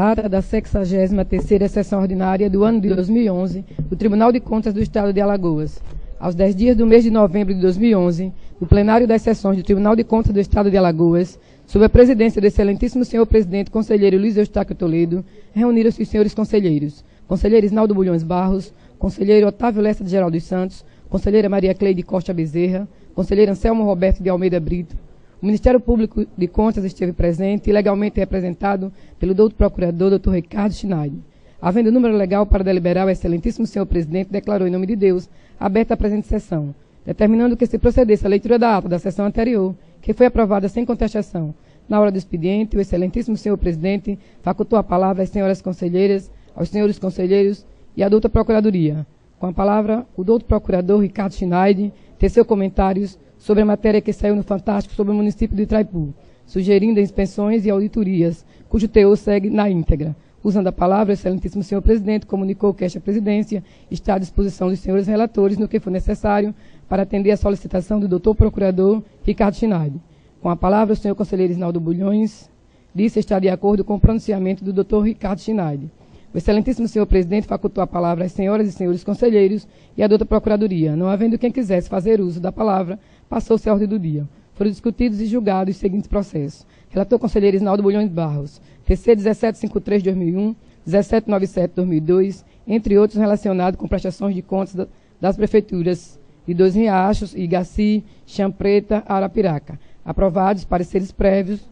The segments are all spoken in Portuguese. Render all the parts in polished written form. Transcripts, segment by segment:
Ata da 63ª sessão ordinária do ano de 2011 do Tribunal de Contas do Estado de Alagoas. Aos 10 dias do mês de novembro de 2011, o plenário das sessões do Tribunal de Contas do Estado de Alagoas, sob a presidência do excelentíssimo senhor presidente conselheiro Luiz Eustáquio Toledo, reuniram-se os senhores conselheiros: conselheiro Isnaldo Bulhões Barros, conselheiro Otávio Lessa de Geral dos Santos, conselheira Maria Cleide Costa Bezerra, conselheiro Anselmo Roberto de Almeida Brito. O Ministério Público de Contas esteve presente e legalmente representado pelo doutor procurador Dr. Ricardo Schneider. Havendo número legal para deliberar, o excelentíssimo senhor presidente declarou em nome de Deus aberta a presente sessão, determinando que se procedesse à leitura da ata da sessão anterior, que foi aprovada sem contestação. Na hora do expediente, o excelentíssimo senhor presidente facultou a palavra às senhoras conselheiras, aos senhores conselheiros e à doutora procuradoria. Com a palavra, o doutor procurador Ricardo Schneider teceu comentários sobre a matéria que saiu no Fantástico sobre o município de Itraipu, sugerindo inspeções e auditorias, cujo teor segue na íntegra. Usando a palavra, o excelentíssimo senhor presidente comunicou que esta presidência está à disposição dos senhores relatores no que for necessário para atender à solicitação do doutor procurador Ricardo Schneider. Com a palavra, o senhor conselheiro Isnaldo Bulhões disse estar de acordo com o pronunciamento do doutor Ricardo Schneider. O excelentíssimo senhor presidente facultou a palavra às senhoras e senhores conselheiros e à doutora procuradoria. Não havendo quem quisesse fazer uso da palavra, passou-se a ordem do dia. Foram discutidos e julgados os seguintes processos. Relator conselheiro Isnaldo Bulhões Barros, TC 1753-2001, 1797-2002, entre outros relacionados com prestações de contas das prefeituras de Dois Riachos, Igaci, Chã Preta, Arapiraca. Aprovados pareceres prévios.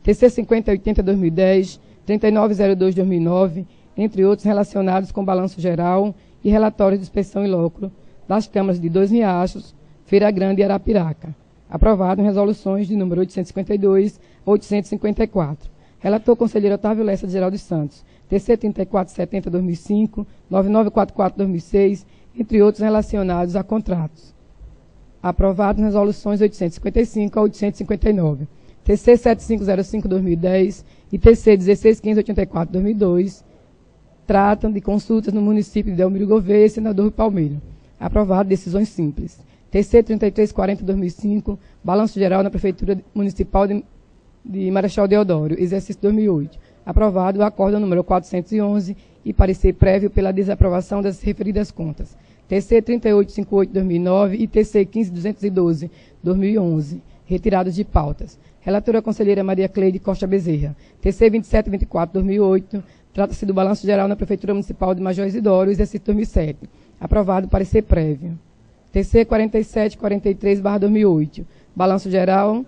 TC 5080-2010, 3902-2009, entre outros relacionados com balanço geral e relatórios de inspeção e lucro das câmaras de Dois Riachos, Feira Grande e Arapiraca. Aprovado em resoluções de número 852 a 854. Relator conselheiro Otávio Lessa de Geral dos Santos, TC 3470-2005, 9944-2006, entre outros relacionados a contratos. Aprovado em resoluções 855 a 859. TC 7505-2010 e TC 1615-84-2002, tratam de consultas no município de Delmiro Gouveia e Senador Palmeiro. Aprovado decisões simples. TC 3340-2005, balanço geral na Prefeitura Municipal de Marechal Deodoro, exercício 2008. Aprovado o acórdão número 411 e parecer prévio pela desaprovação das referidas contas. TC 3858-2009 e TC 15212-2011, retirados de pautas. Relatora conselheira Maria Cleide Costa Bezerra, TC 2724-2008, trata-se do balanço geral na Prefeitura Municipal de Major Isidoro, exercício 2007. Aprovado parecer prévio. TC 4743-2008, balanço geral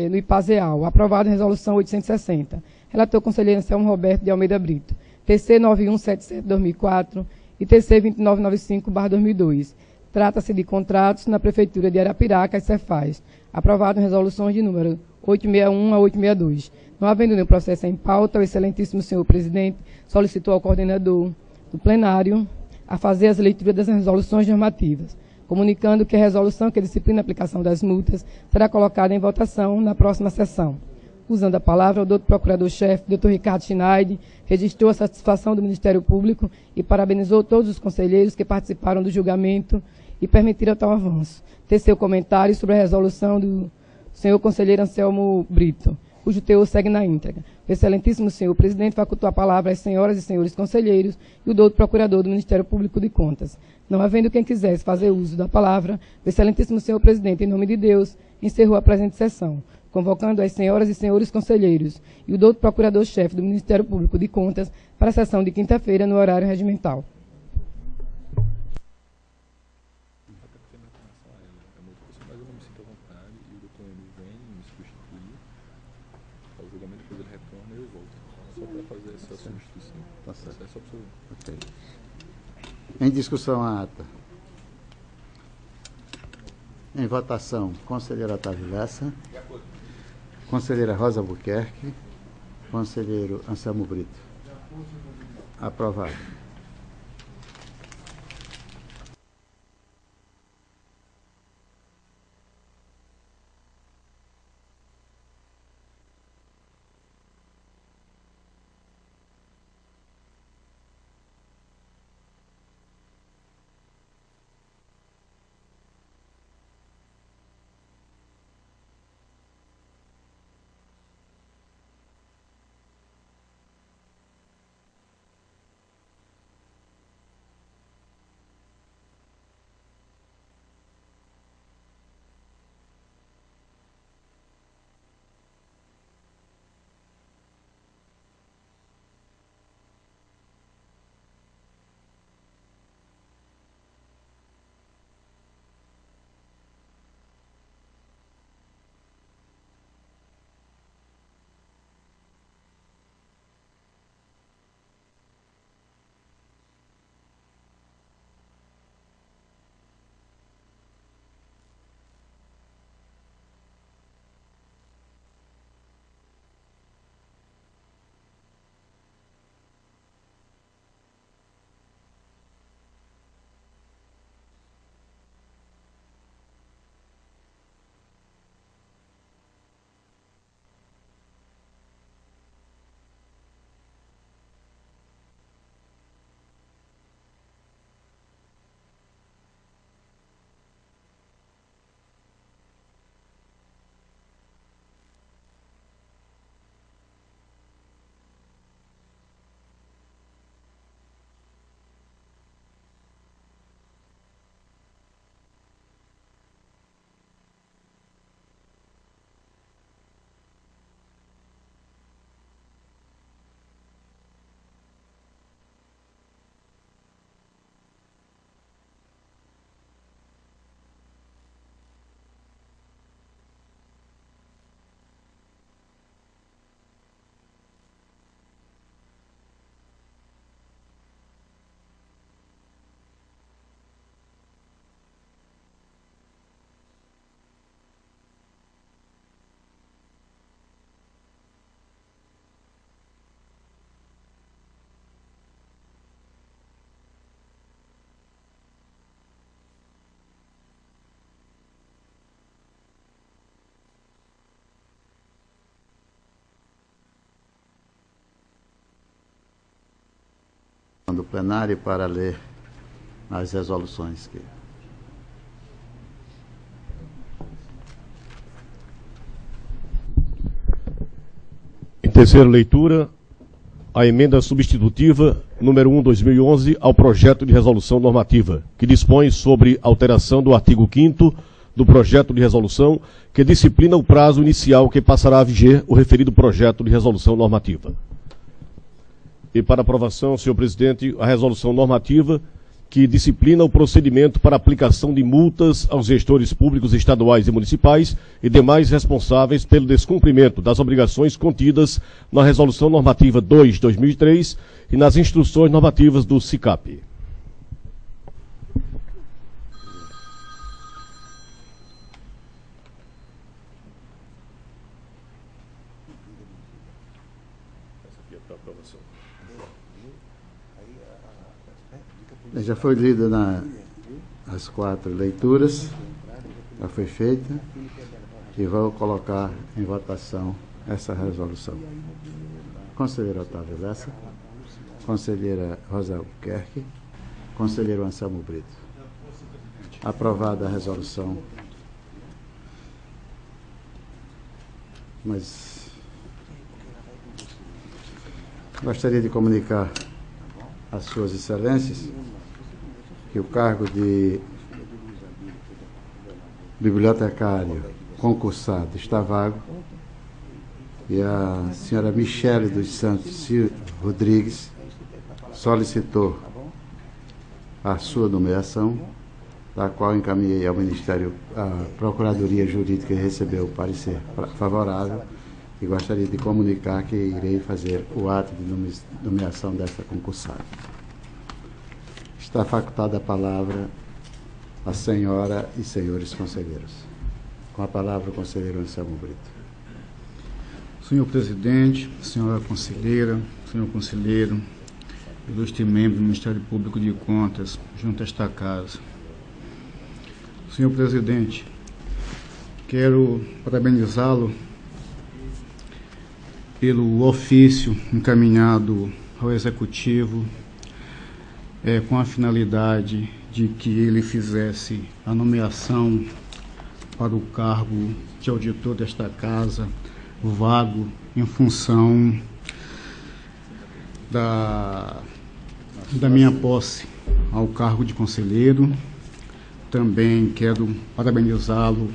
no IPASEAL, aprovado em resolução 860. Relator conselheiro Anselmo Roberto de Almeida Brito, TC 9177-2004 e TC 2995-2002. Trata-se de contratos na Prefeitura de Arapiraca e Cefaz, aprovado em resoluções de número 861 a 862. Não havendo nenhum processo em pauta, o excelentíssimo senhor presidente solicitou ao coordenador do plenário a fazer as leituras das resoluções normativas, comunicando que a resolução que disciplina a aplicação das multas será colocada em votação na próxima sessão. Usando a palavra, o doutor procurador-chefe, doutor Ricardo Schneider, registrou a satisfação do Ministério Público e parabenizou todos os conselheiros que participaram do julgamento e permitiram tal avanço. Teceu comentários sobre a resolução do senhor conselheiro Anselmo Brito, cujo teor segue na íntegra. O excelentíssimo senhor presidente facultou a palavra às senhoras e senhores conselheiros e o doutor procurador do Ministério Público de Contas. Não havendo quem quisesse fazer uso da palavra, o excelentíssimo senhor presidente, em nome de Deus, encerrou a presente sessão, convocando as senhoras e senhores conselheiros e o doutor procurador-chefe do Ministério Público de Contas para a sessão de quinta-feira no horário regimental. Okay. Em discussão a ata. Em votação, conselheiro Otávio Lessa, conselheira Rosa Albuquerque, conselheiro Anselmo Brito. Aprovado. do plenário para ler as resoluções. Em terceira leitura, a emenda substitutiva número 1/2011 ao projeto de resolução normativa, que dispõe sobre alteração do artigo 5º do projeto de resolução, que disciplina o prazo inicial que passará a viger o referido projeto de resolução normativa. E para aprovação, senhor presidente, a resolução normativa que disciplina o procedimento para aplicação de multas aos gestores públicos estaduais e municipais e demais responsáveis pelo descumprimento das obrigações contidas na Resolução Normativa 2/2003 e nas instruções normativas do SICAP. Já foi lida as 4 leituras, já foi feita, e vou colocar em votação essa resolução. Conselheiro Otávio Lessa, conselheira Rosa Albuquerque, conselheiro Anselmo Brito. Aprovada a resolução. Mas gostaria de comunicar às suas excelências que o cargo de bibliotecário concursado está vago e a senhora Michele dos Santos Rodrigues solicitou a sua nomeação, da qual encaminhei ao Ministério, a Procuradoria Jurídica, e recebeu o parecer favorável, e gostaria de comunicar que irei fazer o ato de nomeação desta concursada. Está facultada a palavra à senhora e senhores conselheiros. Com a palavra o conselheiro Anselmo Brito. Senhor presidente, senhora conselheira, senhor conselheiro, ilustre membro do Ministério Público de Contas, junto a esta casa. Senhor presidente, quero parabenizá-lo pelo ofício encaminhado ao Executivo, com a finalidade de que ele fizesse a nomeação para o cargo de auditor desta casa, vago em função da minha posse ao cargo de conselheiro. Também quero parabenizá-lo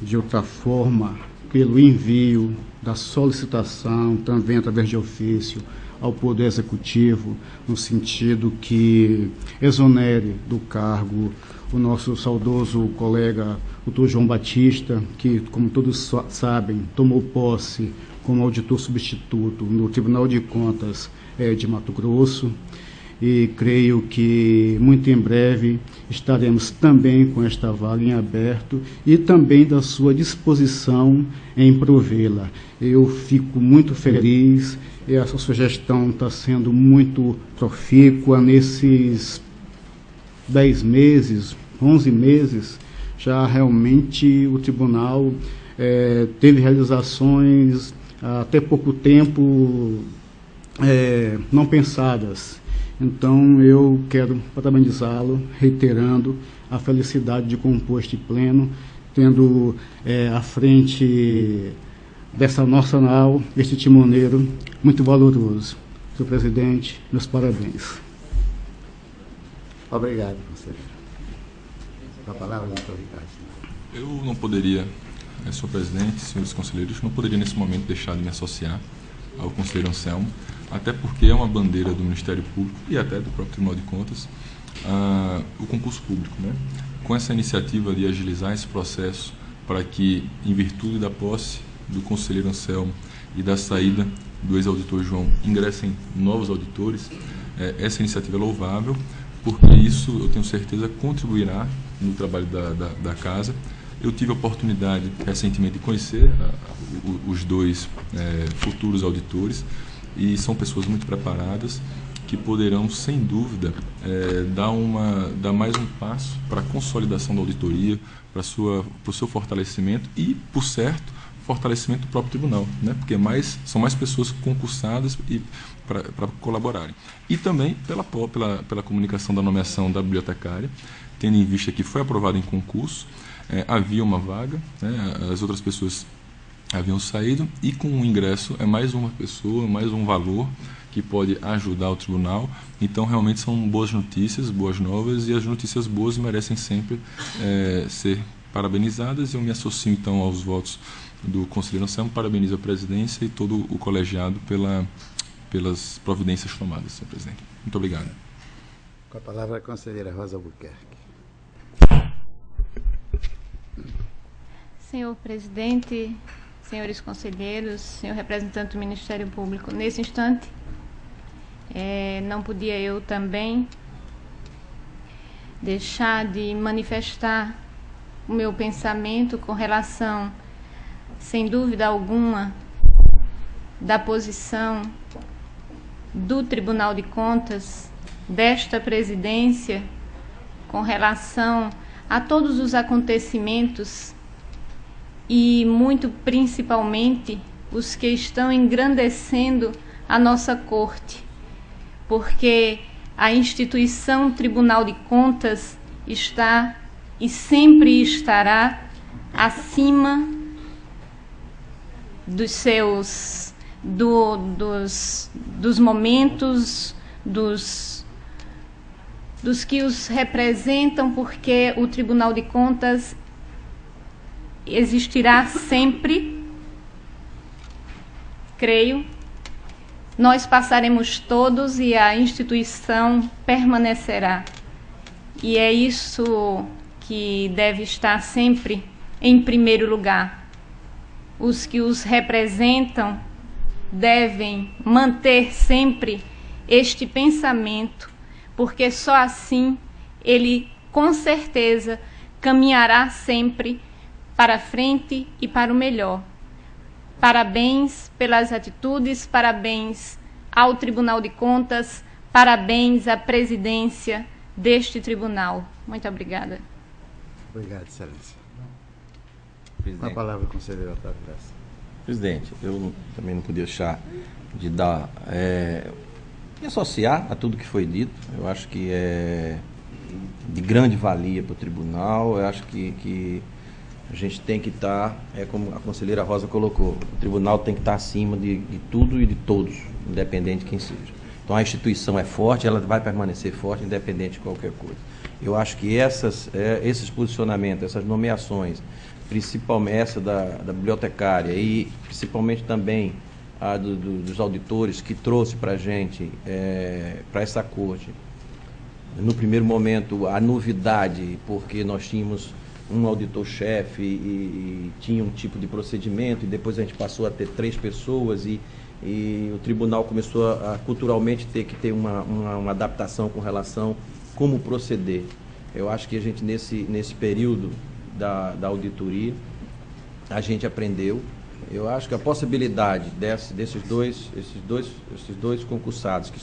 de outra forma pelo envio da solicitação, também através de ofício, ao Poder Executivo, no sentido que exonere do cargo o nosso saudoso colega, o Dr. João Batista, que, como todos sabem, tomou posse como auditor substituto no Tribunal de Contas de Mato Grosso, e creio que muito em breve estaremos também com esta vaga em aberto e também da sua disposição em provê-la. Eu fico muito feliz e essa sugestão está sendo muito profícua. Nesses 10 meses, 11 meses, já realmente o tribunal teve realizações até pouco tempo não pensadas. Então, eu quero parabenizá-lo, reiterando a felicidade de compor este pleno, tendo à frente dessa nossa nau, este timoneiro muito valoroso. Senhor presidente, meus parabéns. Obrigado, conselheiro. Com a palavra, doutor Ricardo. Eu não poderia, senhor presidente, senhores conselheiros, não poderia nesse momento deixar de me associar ao conselheiro Anselmo, até porque é uma bandeira do Ministério Público e até do próprio Tribunal de Contas, o concurso público, né? Com essa iniciativa de agilizar esse processo para que, em virtude da posse do conselheiro Anselmo e da saída do ex-auditor João, ingressem novos auditores, essa iniciativa é louvável, porque isso, eu tenho certeza, contribuirá no trabalho da casa. Eu tive a oportunidade, recentemente, de conhecer os dois futuros auditores, e são pessoas muito preparadas, que poderão, sem dúvida, dar mais um passo para a consolidação da auditoria, para o seu fortalecimento e, por certo, fortalecimento do próprio tribunal, né? Porque são mais pessoas concursadas e para colaborarem. E também pela comunicação da nomeação da bibliotecária, tendo em vista que foi aprovado em concurso, havia uma vaga, né? As outras pessoas haviam saído, e com o ingresso é mais uma pessoa, mais um valor que pode ajudar o tribunal. Então, realmente são boas notícias, boas novas, e as notícias boas merecem sempre ser parabenizadas. Eu me associo, então, aos votos do conselheiro Anselmo, parabenizo a presidência e todo o colegiado pelas providências tomadas, senhor presidente. Muito obrigado. Com a palavra a conselheira Rosa Albuquerque. Senhor presidente, senhores conselheiros, senhor representante do Ministério Público, nesse instante, não podia eu também deixar de manifestar o meu pensamento com relação, sem dúvida alguma, da posição do Tribunal de Contas, desta presidência, com relação a todos os acontecimentos e muito principalmente os que estão engrandecendo a nossa Corte, porque a instituição Tribunal de Contas está e sempre estará acima dos momentos, dos que os representam, porque o Tribunal de Contas existirá sempre, creio. Nós passaremos todos e a instituição permanecerá. E é isso que deve estar sempre em primeiro lugar. Os que os representam devem manter sempre este pensamento, porque só assim ele, com certeza, caminhará sempre para frente e para o melhor. Parabéns pelas atitudes, parabéns ao Tribunal de Contas, parabéns à presidência deste tribunal. Muito obrigada. Obrigado, excelência. Presidente. Com a palavra, conselheiro Otávio Graça. Presidente, eu também não podia deixar de me associar a tudo que foi dito. Eu acho que é de grande valia para o tribunal. Eu acho que a gente tem que estar, como a conselheira Rosa colocou, o tribunal tem que estar acima de tudo e de todos, independente de quem seja. Então a instituição é forte, ela vai permanecer forte, independente de qualquer coisa. Eu acho que esses posicionamentos, essas nomeações, principalmente essa da bibliotecária e principalmente também a dos auditores que trouxe para a gente, para essa corte, no primeiro momento, a novidade, porque nós tínhamos um auditor-chefe e tinha um tipo de procedimento, e depois a gente passou a ter 3 pessoas e o tribunal começou a culturalmente ter que ter uma adaptação com relação a como proceder. Eu acho que a gente, nesse período da auditoria, a gente aprendeu. Eu acho que a possibilidade desses dois concursados que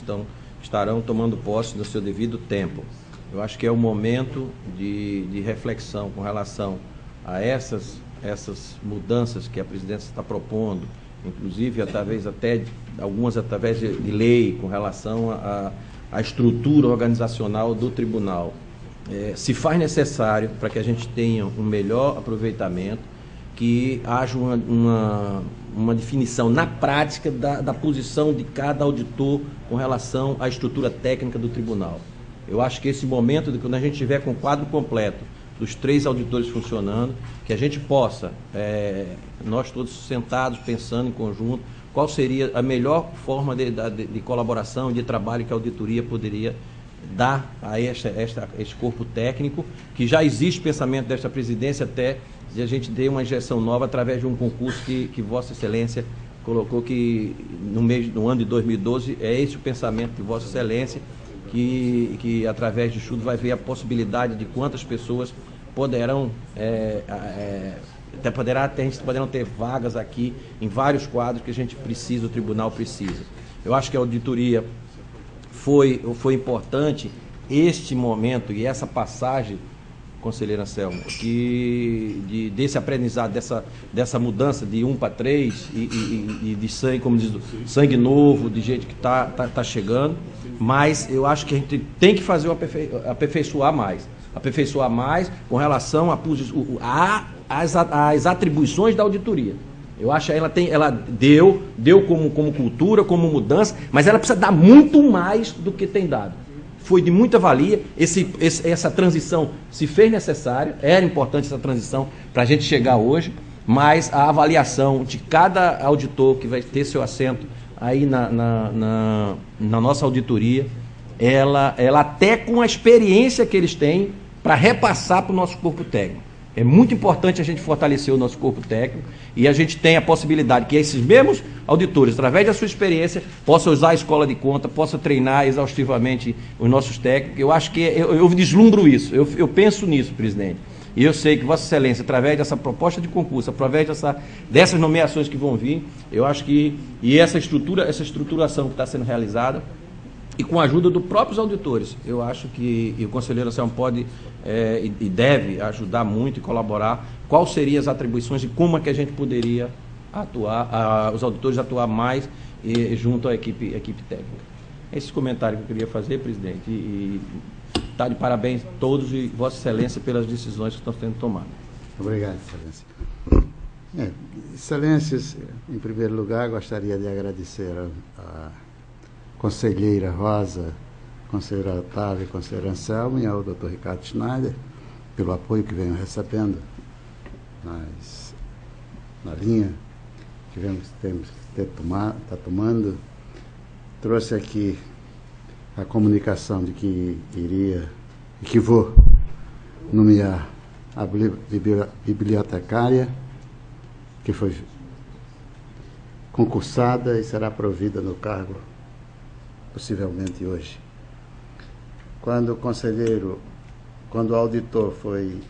estarão tomando posse no seu devido tempo, eu acho que é o momento de reflexão com relação a essas mudanças que a presidência está propondo, inclusive algumas através de lei com relação à estrutura organizacional do tribunal. Se faz necessário para que a gente tenha um melhor aproveitamento, que haja uma definição na prática da posição de cada auditor com relação à estrutura técnica do tribunal. Eu acho que esse momento, de quando a gente estiver com o quadro completo dos 3 auditores funcionando, que a gente possa, nós todos sentados, pensando em conjunto, qual seria a melhor forma de colaboração e de trabalho que a auditoria poderia dar a este corpo técno, que já existe pensamento desta presidência até de a gente ter uma injeção nova através de um concurso que Vossa Excelência colocou, que no ano de 2012 é esse o pensamento de Vossa Excelência, que através de estudo vai ver a possibilidade de quantas pessoas poderão, poderão ter vagas aqui em vários quadros que a gente precisa, o tribunal precisa. Eu acho que a auditoria foi importante, este momento e essa passagem conselheiro Anselmo, desse aprendizado, dessa mudança de 1 para 3 e de sangue, como diz, sangue novo, de gente que está chegando, mas eu acho que a gente tem que fazer aperfeiçoar mais com relação às atribuições da auditoria. Eu acho que ela deu como cultura, como mudança, mas ela precisa dar muito mais do que tem dado. Foi de muita valia, essa transição se fez necessária, era importante essa transição para a gente chegar hoje, mas a avaliação de cada auditor que vai ter seu assento aí na nossa auditoria, ela até com a experiência que eles têm para repassar para o nosso corpo técnico. É muito importante a gente fortalecer o nosso corpo técnico e a gente tem a possibilidade que esses mesmos auditores, através da sua experiência, possam usar a escola de conta, possam treinar exaustivamente os nossos técnicos. Eu acho que eu vislumbro isso, eu penso nisso, presidente. E eu sei que Vossa Excelência, através dessa proposta de concurso, através dessas nomeações que vão vir, eu acho que essa estruturação que está sendo realizada, e com a ajuda dos próprios auditores, eu acho que o conselheiro Anselmo pode e deve ajudar muito e colaborar. Quais seriam as atribuições e como é que a gente poderia atuar, os auditores atuar mais junto à equipe técnica. Esse comentário que eu queria fazer, presidente, e está de parabéns a todos e Vossa Excelência pelas decisões que estão sendo tomadas. Obrigado, Excelência. Excelências, em primeiro lugar, gostaria de agradecer a conselheira Rosa, conselheira Otávio, conselheiro Anselmo e ao Dr. Ricardo Schneider pelo apoio que venham recebendo na linha que está tomando. Trouxe aqui a comunicação de que iria e que vou nomear a bibliotecária, que foi concursada e será provida no cargo possivelmente hoje. Quando o auditor foi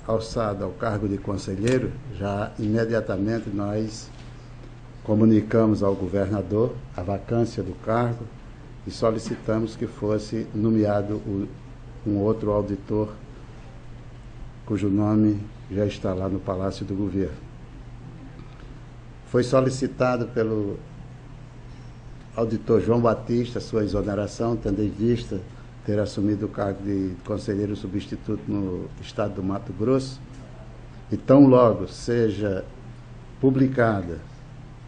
alçado ao cargo de conselheiro, já imediatamente nós comunicamos ao governador a vacância do cargo e solicitamos que fosse nomeado um outro auditor cujo nome já está lá no Palácio do Governo. Foi solicitado pelo auditor João Batista sua exoneração, tendo em vista ter assumido o cargo de conselheiro substituto no estado do Mato Grosso, e tão logo seja publicada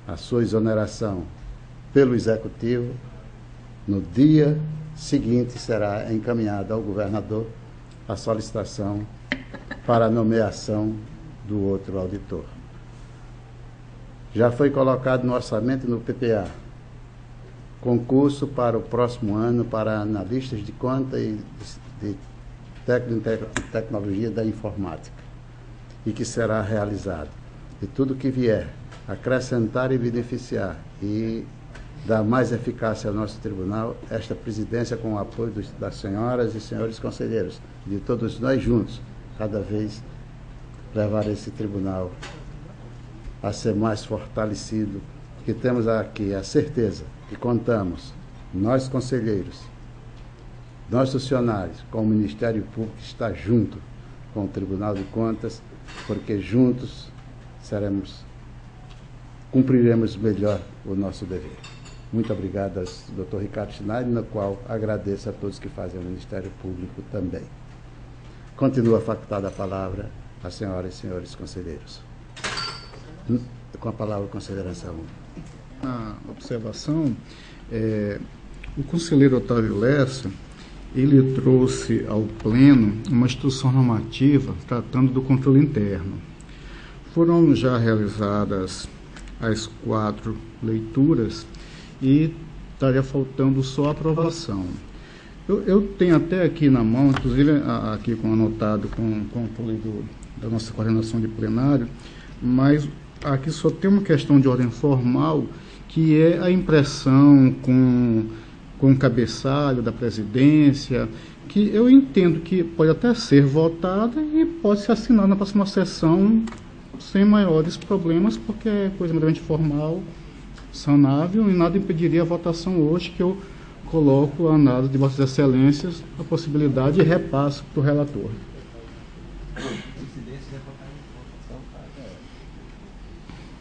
a sua exoneração pelo Executivo, no dia seguinte será encaminhada ao governador a solicitação para a nomeação do outro auditor. Já foi colocado no orçamento e no PPA concurso para o próximo ano para analistas de conta e de tecnologia da informática, e que será realizado. E tudo que vier acrescentar e beneficiar e dar mais eficácia ao nosso tribunal, esta presidência, com o apoio das senhoras e senhores conselheiros, de todos nós juntos, cada vez levar esse tribunal a ser mais fortalecido, que temos aqui a certeza que contamos, nós conselheiros, nós funcionários, com o Ministério Público que está junto com o Tribunal de Contas, porque juntos cumpriremos melhor o nosso dever. Muito obrigado ao Dr. Ricardo Schneider, no qual agradeço a todos que fazem o Ministério Público também. Continua facultada a palavra a senhoras e senhores conselheiros. Com a palavra, conselheira Anselmo. A observação, o conselheiro Otávio Lessa, ele trouxe ao pleno uma instrução normativa tratando do controle interno. Foram já realizadas as 4 leituras e estaria faltando só a aprovação. Eu tenho até aqui na mão, inclusive aqui anotado com o controle da nossa coordenação de plenário, mas aqui só tem uma questão de ordem formal, que é a impressão com o cabeçalho da presidência, que eu entendo que pode até ser votada e pode ser assinada na próxima sessão sem maiores problemas, porque é coisa meramente formal, sanável, e nada impediria a votação hoje, que eu coloco a análise de Vossas Excelências a possibilidade de repasso para o relator.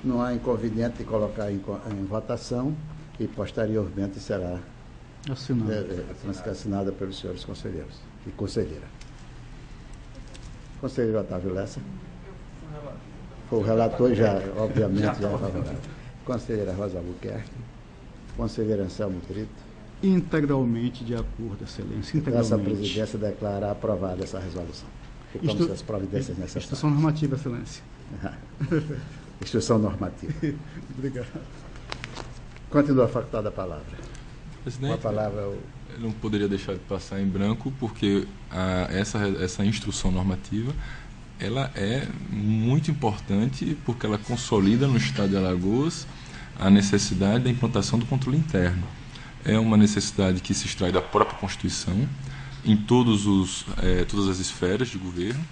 Não há inconveniente de colocar em votação e posteriormente será assinada pelos senhores conselheiros e conselheira. Conselheiro Otávio Lessa. Foi o relator, já, obviamente, já é favorável. Conselheira Rosa Albuquerque. Conselheiro Anselmo Brito. Integralmente de acordo, Excelência. Integralmente. Essa presidência declara aprovada essa resolução. E toma as providências necessárias. Instrução normativa, Excelência. Instrução normativa. Obrigado. Continua a facultar da palavra. Presidente, a palavra eu não poderia deixar de passar em branco, porque essa instrução normativa ela é muito importante, porque ela consolida no Estado de Alagoas a necessidade da implantação do controle interno. É uma necessidade que se extrai da própria Constituição, em todas as esferas de governo,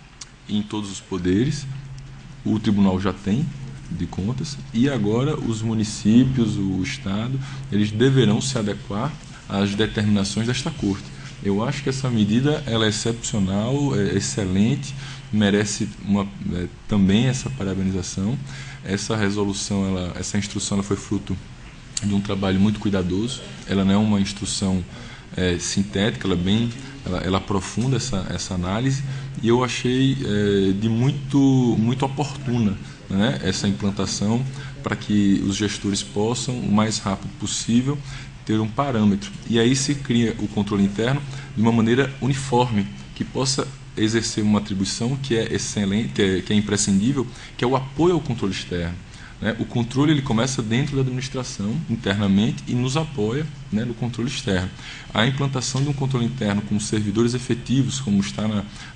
em todos os poderes. O Tribunal já tem de Contas, e agora os municípios, o Estado, eles deverão se adequar às determinações desta Corte. Eu acho que essa medida ela é excepcional, é excelente, merece também essa parabenização. Essa resolução, essa instrução ela foi fruto de um trabalho muito cuidadoso. Ela não é uma instrução sintética, ela aprofunda essa análise, e eu achei de muito oportuna, né, essa implantação, para que os gestores possam, o mais rápido possível, ter um parâmetro. E aí se cria o controle interno de uma maneira uniforme, que possa exercer uma atribuição que é excelente, que é imprescindível, que é o apoio ao controle externo. Né? O controle ele começa dentro da administração, internamente, e nos apoia, né, no controle externo. A implantação de um controle interno com servidores efetivos, como está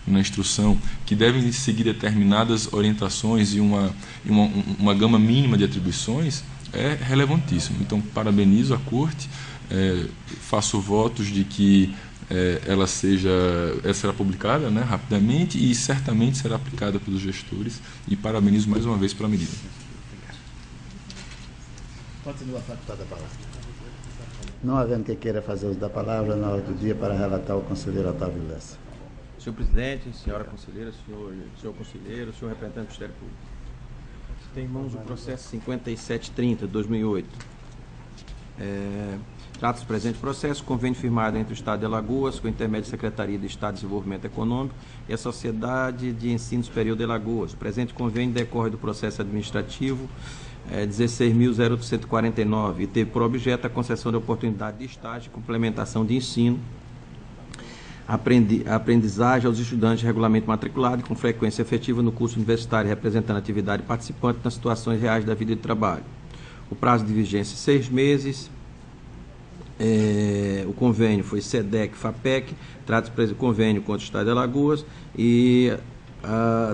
na instrução, que devem seguir determinadas orientações e uma gama mínima de atribuições, é relevantíssimo. Então, parabenizo a Corte, faço votos de que ela será publicada, né, rapidamente, e certamente será aplicada pelos gestores, e parabenizo mais uma vez pela medida. Continua a facultar da palavra. Não havendo quem queira fazer uso da palavra, na hora do dia, para relatar o conselheiro Otávio Lessa. Senhor presidente, senhora conselheira, senhor conselheiro, senhor representante do Ministério Público. Tem em mãos o processo 5730, 2008. Trata-se do presente processo, convênio firmado entre o Estado de Alagoas, com o intermédio da Secretaria de Estado de Desenvolvimento Econômico, e a Sociedade de Ensino Superior de Alagoas. O presente convênio decorre do processo administrativo 16.0149 e teve por objeto a concessão de oportunidade de estágio e complementação de ensino, aprendizagem aos estudantes de regulamento matriculado com frequência efetiva no curso universitário, representando a atividade participante nas situações reais da vida de trabalho. O prazo de vigência 6 meses. O convênio foi SEDEC-FAPEC, trata-se do convênio contra o Estado de Alagoas, e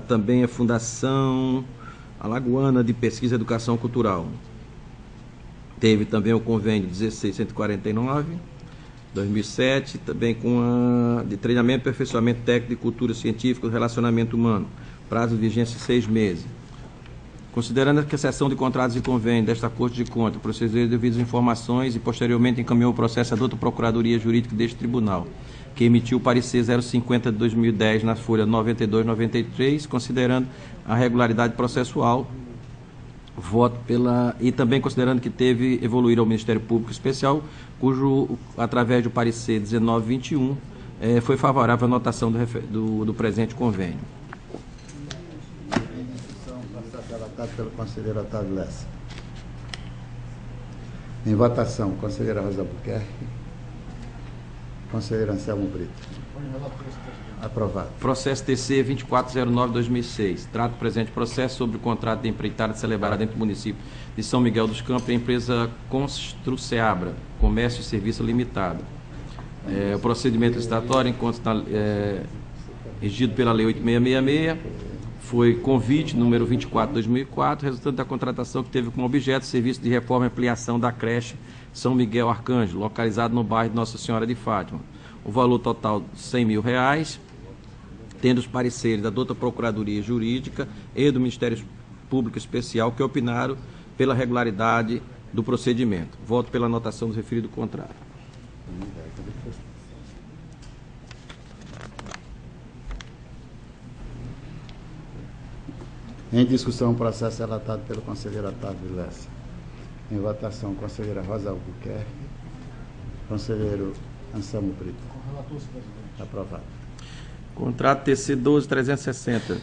também a Fundação Alagoana de Pesquisa e Educação Cultural. Teve também o convênio 16.149, 2007, também com de treinamento e aperfeiçoamento técnico de cultura científica e relacionamento humano, prazo de vigência 6 meses. Considerando que a seção de contratos e convênios desta Corte de Contas procedeu devidas informações e posteriormente encaminhou o processo à douta Procuradoria Jurídica deste Tribunal, que emitiu o parecer 050 de 2010 na folha 92/93, considerando a regularidade processual, e também considerando que teve evoluir ao Ministério Público Especial, cujo, através do parecer 1921, foi favorável à anotação do presente convênio. Relatado pelo conselheiro Otávio Lessa. Em votação, conselheira Rosa Albuquerque. Conselheiro Anselmo Brito. Aprovado. Processo TC 2409/2006. Trata o presente processo sobre o contrato de empreitada celebrada dentro do município de São Miguel dos Campos e a empresa Construceabra, Comércio e Serviço Limitado. O procedimento licitatório encontra regido pela Lei 8666. Foi convite número 24/2004, resultante da contratação que teve como objeto o serviço de reforma e ampliação da creche São Miguel Arcanjo, localizado no bairro de Nossa Senhora de Fátima. O valor total de R$100 mil, tendo os pareceres da douta Procuradoria Jurídica e do Ministério Público Especial, que opinaram pela regularidade do procedimento. Voto pela anotação do referido contrato. Em discussão, o processo relatado pelo conselheiro Otávio Lessa. Em votação, conselheira Rosa Albuquerque. Conselheiro Anselmo Brito. Aprovado. Contrato TC 12360.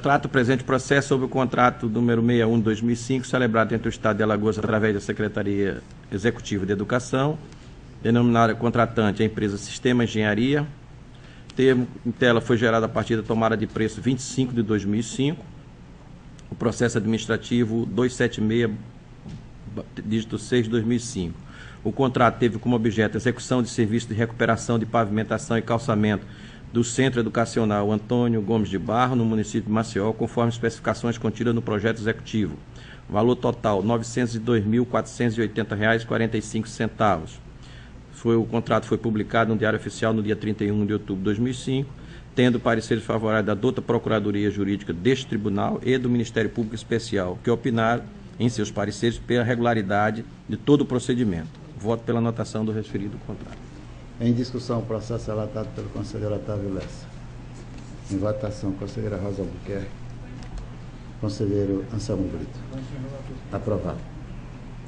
Trato o presente processo sobre o contrato número 61 de 2005, celebrado entre o Estado de Alagoas através da Secretaria Executiva de Educação, denominada contratante a empresa Sistema Engenharia. Termo em tela foi gerado a partir da tomada de preço 25 de 2005. O processo administrativo 276, dígito 6 de 2005. O contrato teve como objeto a execução de serviços de recuperação de pavimentação e calçamento do Centro Educacional Antônio Gomes de Barro, no município de Maceió, conforme especificações contidas no projeto executivo. Valor total R$ 902.480,45. O contrato foi publicado no Diário Oficial no dia 31 de outubro de 2005, tendo pareceres favoráveis da douta Procuradoria Jurídica deste Tribunal e do Ministério Público Especial, que opinaram em seus pareceres pela regularidade de todo o procedimento. Voto pela anotação do referido contrato. Em discussão, o processo relatado pelo conselheiro Otávio Lessa. Em votação, conselheira Rosa Albuquerque. Conselheiro Anselmo Brito. Aprovado.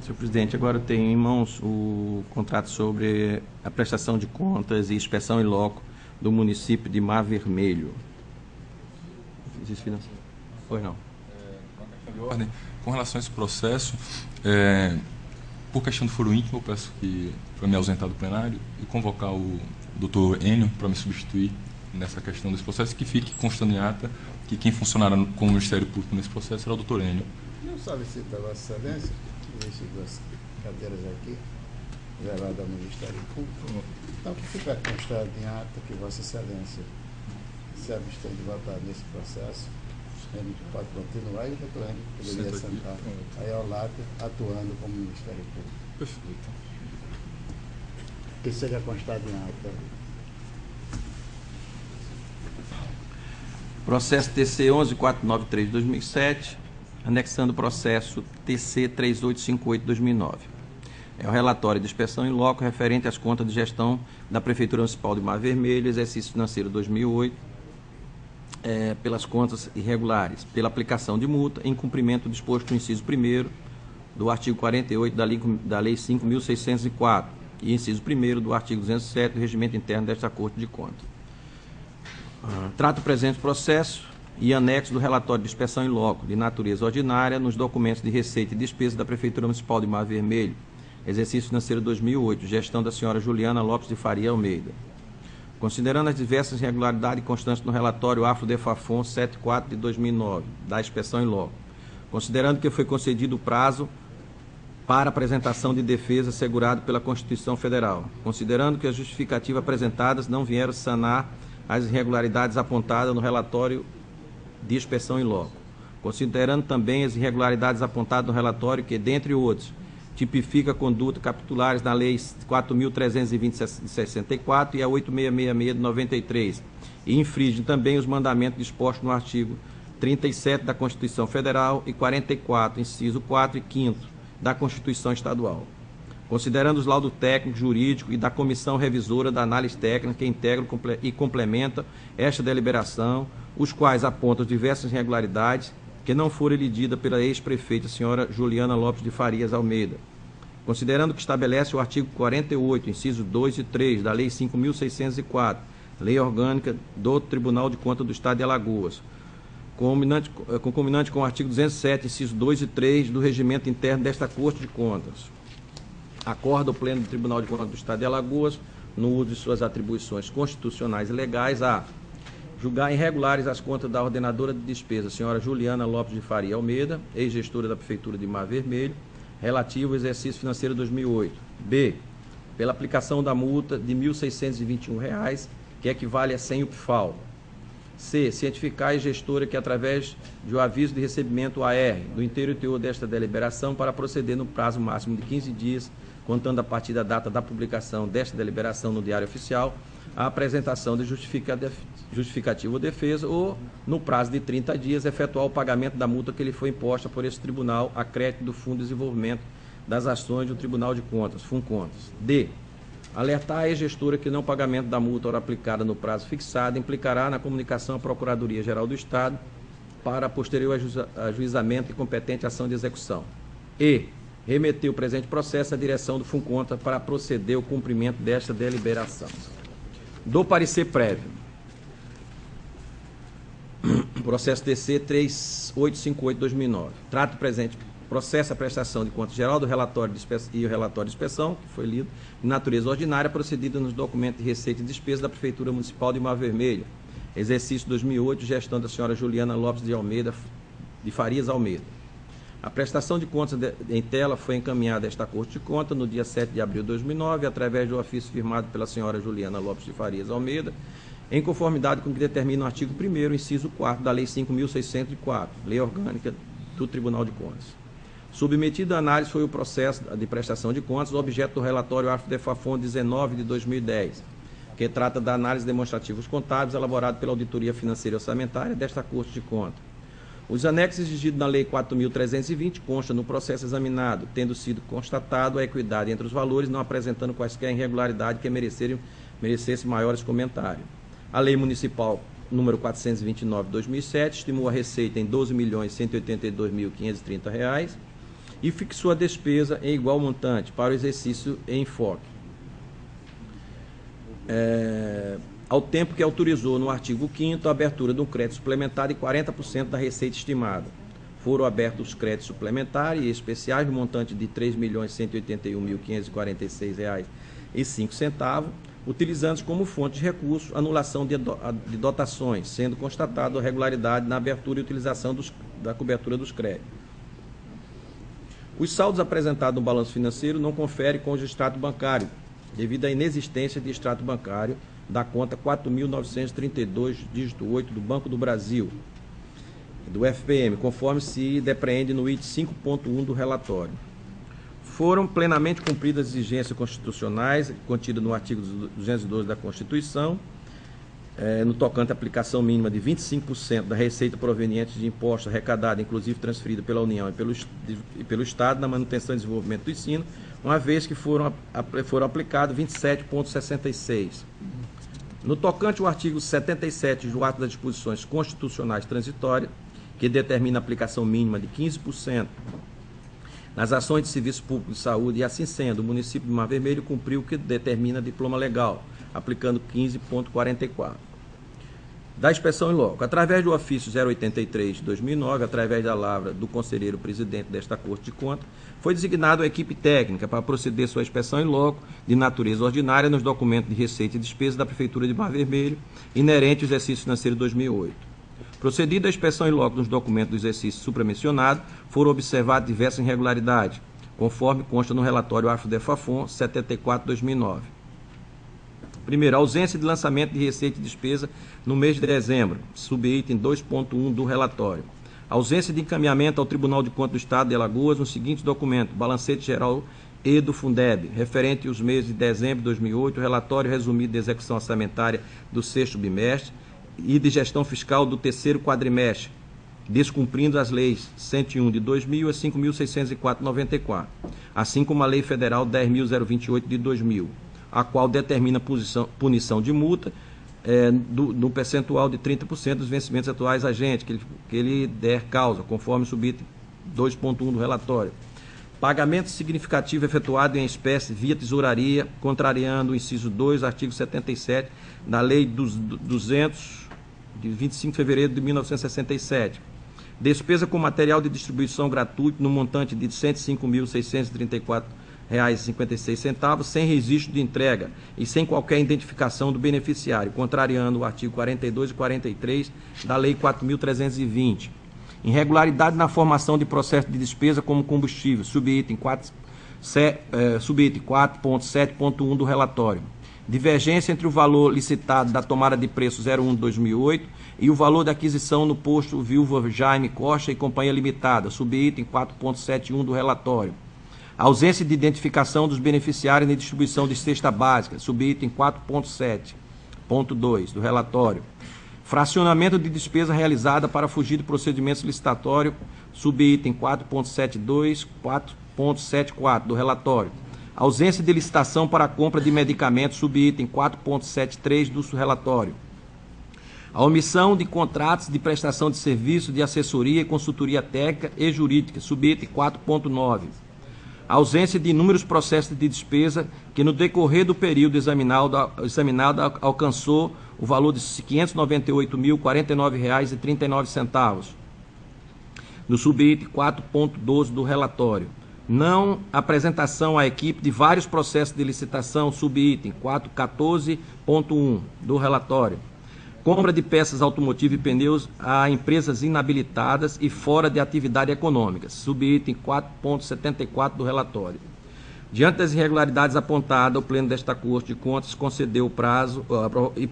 Senhor presidente, agora eu tenho em mãos o contrato sobre a prestação de contas e inspeção em loco do município de Mar Vermelho. Pois não. Uma questão de ordem. Com relação a esse processo, por questão do foro íntimo, eu peço que, para me ausentar do plenário, e convocar o doutor Enio para me substituir nessa questão desse processo, que fique constando em ata que quem funcionará com o Ministério Público nesse processo será o doutor Enio. Não solicita a Vossa Excelência que deixe duas cadeiras aqui, levada ao Ministério Público. Então, que fica constado em ata que Vossa Excelência se abstém de votar nesse processo. Ele pode continuar e o doutor Enio poderia sentar aí ao lado, atuando como Ministério Público. Perfeito. Que seja constado em ata. Processo TC 11493 de 2007, anexando o processo TC 3858 de 2009. É o relatório de inspeção em loco referente às contas de gestão da Prefeitura Municipal de Mar Vermelho, exercício financeiro 2008, pelas contas irregulares, pela aplicação de multa em cumprimento do disposto no inciso 1º do artigo 48 da Lei 5.604 e inciso 1º do artigo 207 do Regimento Interno desta Corte de Contas. Trata o presente processo e anexo do relatório de inspeção em loco de natureza ordinária nos documentos de receita e despesa da Prefeitura Municipal de Mar Vermelho, exercício financeiro 2008, gestão da senhora Juliana Lopes de Faria Almeida. Considerando as diversas irregularidades constantes no relatório Afro-Defafon 74 de 2009, da inspeção em loco, considerando que foi concedido o prazo para apresentação de defesa assegurado pela Constituição Federal, considerando que as justificativas apresentadas não vieram sanar as irregularidades apontadas no relatório de inspeção em loco, considerando também as irregularidades apontadas no relatório que, dentre outros, tipifica conduta capitulares na Lei 4.320 de 64 e a 8.666 de 93, e infringe também os mandamentos dispostos no artigo 37 da Constituição Federal e 44, inciso 4 e 5º da Constituição Estadual. Considerando os laudos técnicos, jurídicos e da Comissão Revisora da Análise Técnica que integram e complementa esta deliberação, os quais apontam diversas irregularidades que não foram elididas pela ex-prefeita senhora Juliana Lopes de Farias Almeida. Considerando que estabelece o artigo 48, incisos 2 e 3 da Lei 5.604, Lei Orgânica do Tribunal de Contas do Estado de Alagoas, concominante com o artigo 207, incisos 2 e 3 do Regimento Interno desta Corte de Contas. Acorda o Pleno do Tribunal de Contas do Estado de Alagoas, no uso de suas atribuições constitucionais e legais, a julgar irregulares as contas da ordenadora de despesa, senhora Juliana Lopes de Faria Almeida, ex-gestora da Prefeitura de Mar Vermelho, relativo ao exercício financeiro 2008. B. Pela aplicação da multa de R$ 1.621, que equivale a 100 UPFAL. C. Cientificar a gestora que, através de um aviso de recebimento AR, do inteiro teor desta deliberação, para proceder no prazo máximo de 15 dias, contando a partir da data da publicação desta deliberação no Diário Oficial, a apresentação de justificativa ou defesa, ou, no prazo de 30 dias, efetuar o pagamento da multa que lhe foi imposta por esse tribunal a crédito do Fundo de Desenvolvimento das Ações do Tribunal de Contas, FUNCONTAS. D. Alertar a ex-gestora que não pagamento da multa ora aplicada no prazo fixado implicará na comunicação à Procuradoria-Geral do Estado para posterior ajuizamento e competente ação de execução. E remeter o presente processo à direção do FUNCONTA para proceder ao cumprimento desta deliberação. Do parecer prévio. Processo DC 3858/2009. Trata o presente processo a prestação de contas geral do relatório e o relatório de inspeção, que foi lido, de natureza ordinária, procedida nos documentos de receita e despesa da Prefeitura Municipal de Mar Vermelho. Exercício 2008, gestão da senhora Juliana Lopes de Farias Almeida. A prestação de contas em tela foi encaminhada a esta Corte de Contas no dia 7 de abril de 2009, através do ofício firmado pela senhora Juliana Lopes de Farias Almeida, em conformidade com o que determina o artigo 1º, inciso 4º da Lei 5.604, Lei Orgânica do Tribunal de Contas. Submetido à análise foi o processo de prestação de contas, objeto do relatório AFDEFAFON 19 de 2010, que trata da análise de demonstrativos contábeis elaborado pela Auditoria Financeira e Orçamentária desta Corte de Contas. Os anexos exigidos na Lei 4.320 constam no processo examinado, tendo sido constatado a equidade entre os valores, não apresentando quaisquer irregularidade que merecesse maiores comentários. A Lei Municipal número 429 de 2007 estimou a receita em R$ 12.182.530 e fixou a despesa em igual montante para o exercício em enfoque. Ao tempo que autorizou no artigo 5º a abertura de um crédito suplementar de 40% da receita estimada. Foram abertos os créditos suplementares e especiais no montante de R$ 3.181.546,05, utilizando como fonte de recurso anulação de dotações, sendo constatada a regularidade na abertura e utilização da cobertura dos créditos. Os saldos apresentados no balanço financeiro não conferem com o extrato bancário, devido à inexistência de extrato bancário da conta 4.932, dígito 8 do Banco do Brasil, do FPM, conforme se depreende no item 5.1 do relatório. Foram plenamente cumpridas as exigências constitucionais contidas no artigo 212 da Constituição, no tocante à aplicação mínima de 25% da receita proveniente de impostos arrecadados, inclusive transferida pela União e pelo Estado, na manutenção e desenvolvimento do ensino, uma vez que foram aplicados 27,66%. No tocante ao artigo 77 do ato das disposições constitucionais transitórias, que determina a aplicação mínima de 15% nas ações de serviço público de saúde, e assim sendo, o município de Mar Vermelho cumpriu o que determina a diploma legal, aplicando 15,44%. Da inspeção em loco. Através do ofício 083 de 2009, através da lavra do conselheiro presidente desta Corte de Contas, foi designada a equipe técnica para proceder sua inspeção em loco de natureza ordinária nos documentos de receita e despesa da Prefeitura de Mar Vermelho, inerente ao exercício financeiro 2008. Procedida a inspeção em loco nos documentos do exercício supramencionado, foram observadas diversas irregularidades, conforme consta no relatório AFDEFAFON 74/2009. Primeiro, ausência de lançamento de receita e despesa no mês de dezembro, subitem 2.1 do relatório. Ausência de encaminhamento ao Tribunal de Contas do Estado de Alagoas no seguinte documento: balancete geral e do Fundeb, referente aos meses de dezembro de 2008, relatório resumido de execução orçamentária do 6º bimestre e de gestão fiscal do 3º quadrimestre, descumprindo as leis 101 de 2000 e 5.604/94, assim como a Lei Federal 10.028 de 2000, a qual determina punição de multa no percentual de 30% dos vencimentos atuais agentes, que ele der causa, conforme subitem 2.1 do relatório. Pagamento significativo efetuado em espécie via tesouraria, contrariando o inciso 2, artigo 77 da Lei 200, de 25 de fevereiro de 1967. Despesa com material de distribuição gratuito no montante de R$ 105.634,56, sem registro de entrega e sem qualquer identificação do beneficiário, contrariando o artigo 42 e 43 da Lei 4.320. Irregularidade na formação de processo de despesa como combustível, subitem 4.7.1 do relatório. Divergência entre o valor licitado da tomada de preço 01 de 2008 e o valor da aquisição no posto Viúva Jaime Costa e Companhia Limitada, subitem 4.71 do relatório. Ausência de identificação dos beneficiários na distribuição de cesta básica, subitem 4.7.2 do relatório. Fracionamento de despesa realizada para fugir de procedimentos licitatórios, subitem 4.72, 4.74 do relatório. Ausência de licitação para a compra de medicamentos, subitem 4.73 do relatório. A omissão de contratos de prestação de serviço de assessoria e consultoria técnica e jurídica, subitem 4.9. A ausência de inúmeros processos de despesa que no decorrer do período examinado alcançou o valor de R$ 598.049,39. No subitem 4.12 do relatório. Não apresentação à equipe de vários processos de licitação, subitem 4.14.1 do relatório. Compra de peças automotivas e pneus a empresas inabilitadas e fora de atividade econômica, subitem 4.74 do relatório. Diante das irregularidades apontadas, o Pleno desta Corte de Contas concedeu o prazo e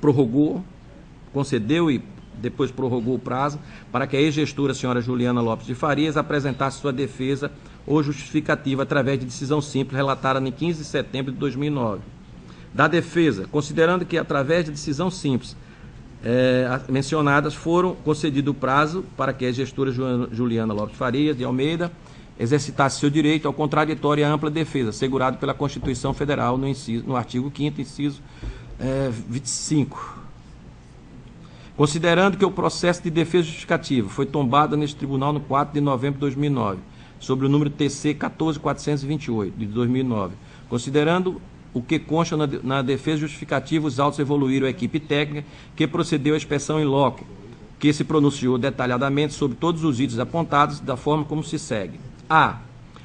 depois prorrogou o prazo para que a ex-gestora, senhora Juliana Lopes de Farias, apresentasse sua defesa ou justificativa através de decisão simples relatada em 15 de setembro de 2009. Da defesa, considerando que através de decisão simples mencionadas foram concedido o prazo para que a gestora Juliana Lopes Farias de Almeida exercitasse seu direito ao contraditório e à ampla defesa, assegurado pela Constituição Federal no artigo 5º, inciso 25. Considerando que o processo de defesa justificativa foi tombado neste tribunal no 4 de novembro de 2009, sobre o número TC 14428 de 2009, considerando o que consta na defesa justificativa, os autos evoluíram a equipe técnica que procedeu à inspeção em loco, que se pronunciou detalhadamente sobre todos os itens apontados da forma como se segue. A.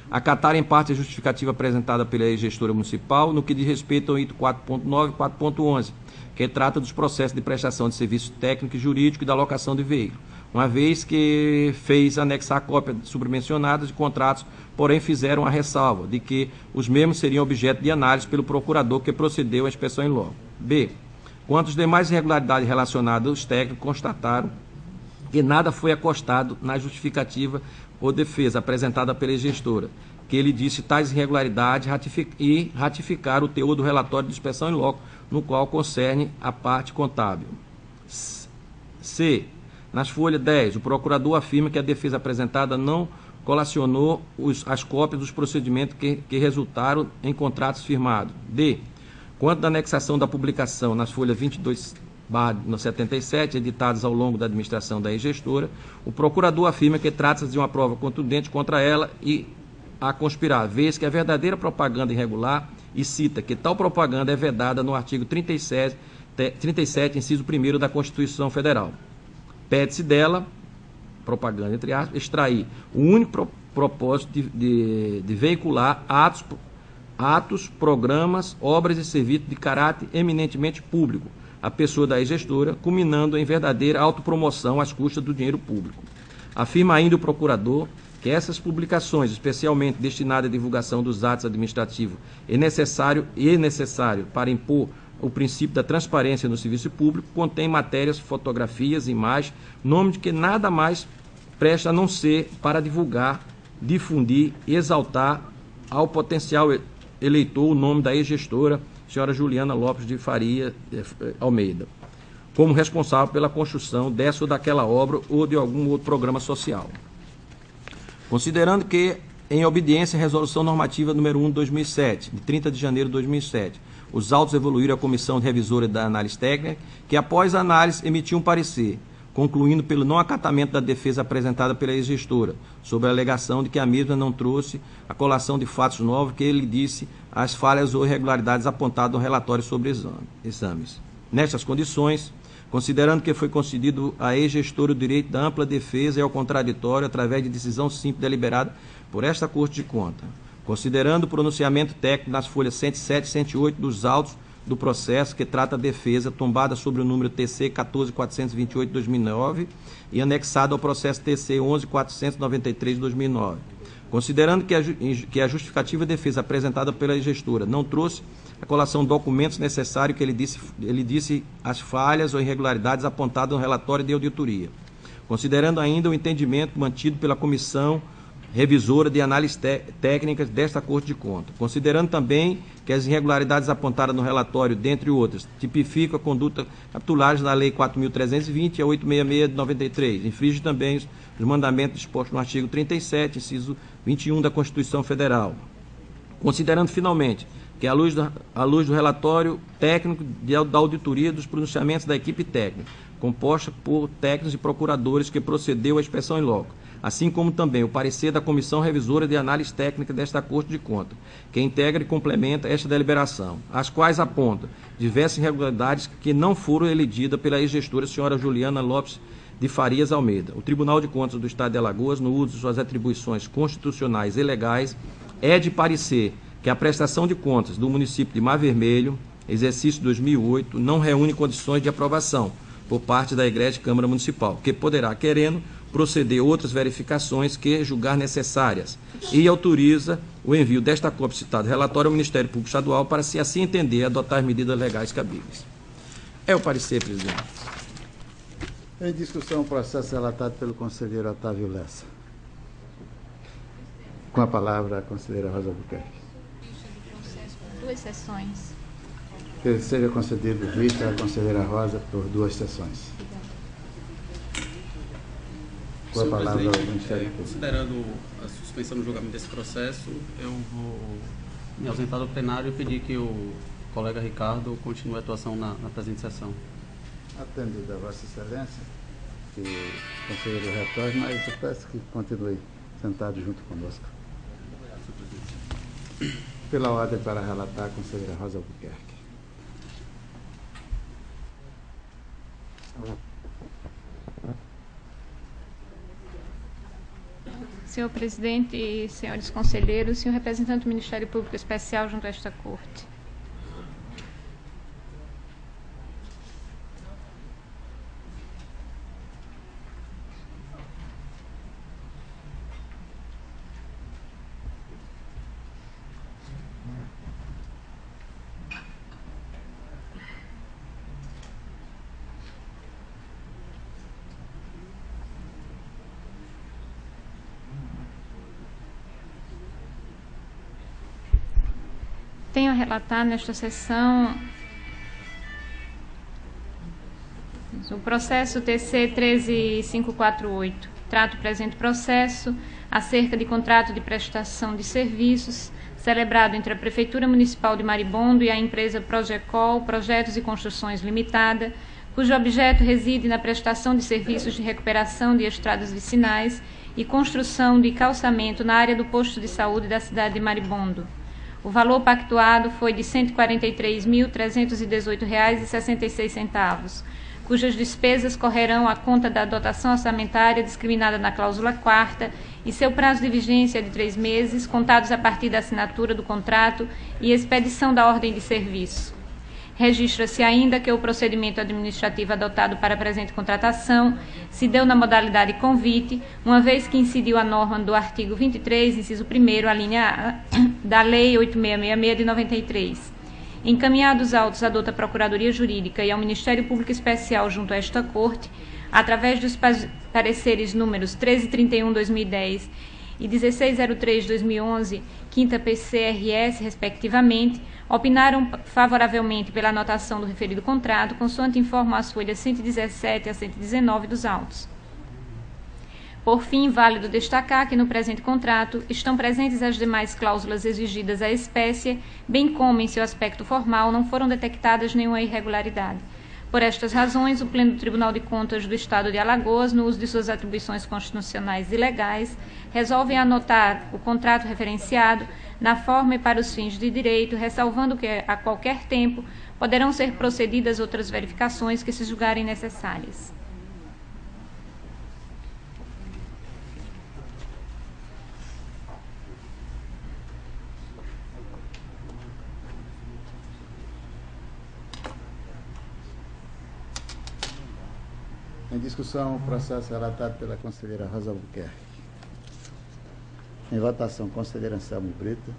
Acatar em parte a justificativa apresentada pela ex-gestora municipal no que diz respeito ao item 4.9 e 4.11, que trata dos processos de prestação de serviço técnico e jurídico e da locação de veículo, uma vez que fez anexar a cópia submencionadas de contratos, porém fizeram a ressalva de que os mesmos seriam objeto de análise pelo procurador que procedeu à inspeção em loco. B. Quanto às demais irregularidades relacionadas, os técnicos constataram que nada foi acostado na justificativa ou defesa apresentada pela gestora, que ele disse tais irregularidades e ratificar o teor do relatório de inspeção em loco, no qual concerne a parte contábil. C. Nas folhas 10, o procurador afirma que a defesa apresentada não colacionou as cópias dos procedimentos que resultaram em contratos firmados. D. Quanto da anexação da publicação nas folhas 22/77, editadas ao longo da administração da ex-gestora, o procurador afirma que trata-se de uma prova contundente contra ela e a conspirar, vez que a verdadeira propaganda irregular, e cita que tal propaganda é vedada no artigo 37, inciso 1º da Constituição Federal. Pede-se dela, propaganda entre aspas, extrair o único propósito de veicular atos, programas, obras e serviços de caráter eminentemente público, a pessoa da ex-gestora, culminando em verdadeira autopromoção às custas do dinheiro público. Afirma ainda o procurador que essas publicações, especialmente destinadas à divulgação dos atos administrativos, é necessário para impor o princípio da transparência no serviço público, contém matérias, fotografias, imagens, nome de que nada mais presta a não ser para divulgar, difundir e exaltar ao potencial eleitor o nome da ex-gestora, senhora Juliana Lopes de Faria Almeida, como responsável pela construção dessa ou daquela obra ou de algum outro programa social. Considerando que, em obediência à Resolução Normativa número 1 de 2007, de 30 de janeiro de 2007, os autos evoluíram à Comissão Revisora da Análise Técnica, que após a análise emitiu um parecer, concluindo pelo não acatamento da defesa apresentada pela ex-gestora, sobre a alegação de que a mesma não trouxe a colação de fatos novos que ele disse as falhas ou irregularidades apontadas no relatório sobre exames. Nestas condições, considerando que foi concedido à ex-gestora o direito da ampla defesa e ao contraditório através de decisão simples deliberada por esta Corte de Contas, considerando o pronunciamento técnico nas folhas 107 e 108 dos autos do processo que trata a defesa tombada sobre o número TC 14428 de 2009 e anexado ao processo TC 11493 de 2009, considerando que a justificativa defesa apresentada pela gestora não trouxe a colação de documentos necessários que ele disse as falhas ou irregularidades apontadas no relatório de auditoria, considerando ainda o entendimento mantido pela Comissão Revisora de Análise Técnicas desta Corte de Contas, considerando também que as irregularidades apontadas no relatório, dentre outras, tipificam a conduta capitulares na Lei 4.320 e a 866 de 93, infringe também os mandamentos dispostos no artigo 37, inciso 21 da Constituição Federal, considerando finalmente que, à luz do relatório técnico da auditoria dos pronunciamentos da equipe técnica, composta por técnicos e procuradores que procedeu à inspeção em loco, assim como também o parecer da Comissão Revisora de Análise Técnica desta Corte de Contas, que integra e complementa esta deliberação, as quais apontam diversas irregularidades que não foram elididas pela ex-gestora senhora Juliana Lopes de Farias Almeida. O Tribunal de Contas do Estado de Alagoas, no uso de suas atribuições constitucionais e legais, é de parecer que a prestação de contas do município de Mar Vermelho, exercício 2008, não reúne condições de aprovação por parte da egrégia Câmara Municipal, que poderá, querendo, proceder outras verificações que julgar necessárias, e autoriza o envio desta cópia citada relatório ao Ministério Público Estadual para, se assim entender, adotar as medidas legais cabíveis. É o parecer, presidente. Em discussão, o processo relatado pelo conselheiro Otávio Lessa. Com a palavra, a conselheira Rosa Albuquerque. Vista de processo por 2 sessões. Que seja concedido vista à conselheira Rosa por 2 sessões. Com a Senhor palavra ao presidente, Ministério Público. considerando a suspensão do julgamento desse processo, eu vou me ausentar do plenário e pedir que o colega Ricardo continue a atuação na presente sessão. Atendida a Vossa Excelência, que o conselheiro retorne, mas eu peço que continue sentado junto conosco. Pela ordem para relatar, a conselheira Rosa Albuquerque. Senhor presidente e senhores conselheiros, senhor representante do Ministério Público Especial junto a esta Corte. Tenho a relatar nesta sessão o processo TC 13548. Trato o presente processo acerca de contrato de prestação de serviços celebrado entre a Prefeitura Municipal de Maribondo e a empresa Progecol Projetos e Construções Limitada, cujo objeto reside na prestação de serviços de recuperação de estradas vicinais e construção de calçamento na área do posto de saúde da cidade de Maribondo. O valor pactuado foi de R$ 143.318,66, cujas despesas correrão à conta da dotação orçamentária discriminada na cláusula 4ª e seu prazo de vigência é de 3 meses, contados a partir da assinatura do contrato e expedição da ordem de serviço. Registra-se ainda que o procedimento administrativo adotado para a presente contratação se deu na modalidade convite, uma vez que incidiu a norma do artigo 23, inciso 1º, a linha A, da Lei 8666 de 93. Encaminhados os autos à douta Procuradoria Jurídica e ao Ministério Público Especial junto a esta Corte, através dos pareceres números 1331/2010 e 1603/2011, 5ª PCRS, respectivamente, opinaram favoravelmente pela anotação do referido contrato, consoante informam as folhas 117 a 119 dos autos. Por fim, válido destacar que no presente contrato estão presentes as demais cláusulas exigidas à espécie, bem como em seu aspecto formal não foram detectadas nenhuma irregularidade. Por estas razões, o Pleno do Tribunal de Contas do Estado de Alagoas, no uso de suas atribuições constitucionais e legais, resolve anotar o contrato referenciado na forma e para os fins de direito, ressalvando que, a qualquer tempo, poderão ser procedidas outras verificações que se julgarem necessárias. Em discussão, o processo relatado pela conselheira Rosa Albuquerque. Em votação, conselheiro Anselmo Brito.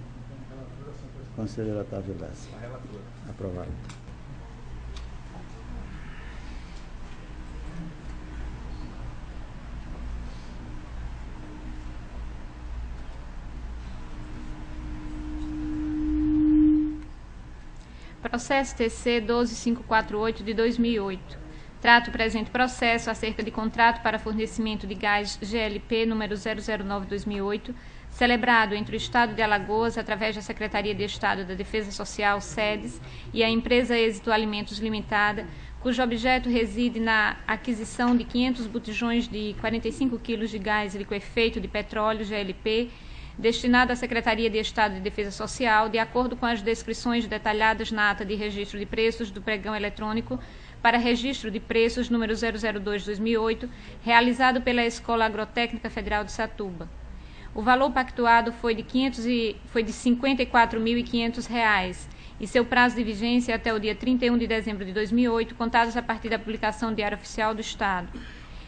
Conselheiro Otávio Lessa. Aprovado. Processo TC 12548 de 2008. Trato o presente processo acerca de contrato para fornecimento de gás GLP número 009/2008, celebrado entre o Estado de Alagoas, através da Secretaria de Estado da Defesa Social, SEDES, e a empresa Êxito Alimentos Limitada, cujo objeto reside na aquisição de 500 botijões de 45 kg de gás liquefeito de petróleo, GLP, destinado à Secretaria de Estado de Defesa Social, de acordo com as descrições detalhadas na ata de registro de preços do pregão eletrônico para registro de preços número 002/2008, realizado pela Escola Agrotécnica Federal de Satuba. O valor pactuado foi de R$ 54.500 e seu prazo de vigência até o dia 31 de dezembro de 2008, contados a partir da publicação do Diário Oficial do Estado.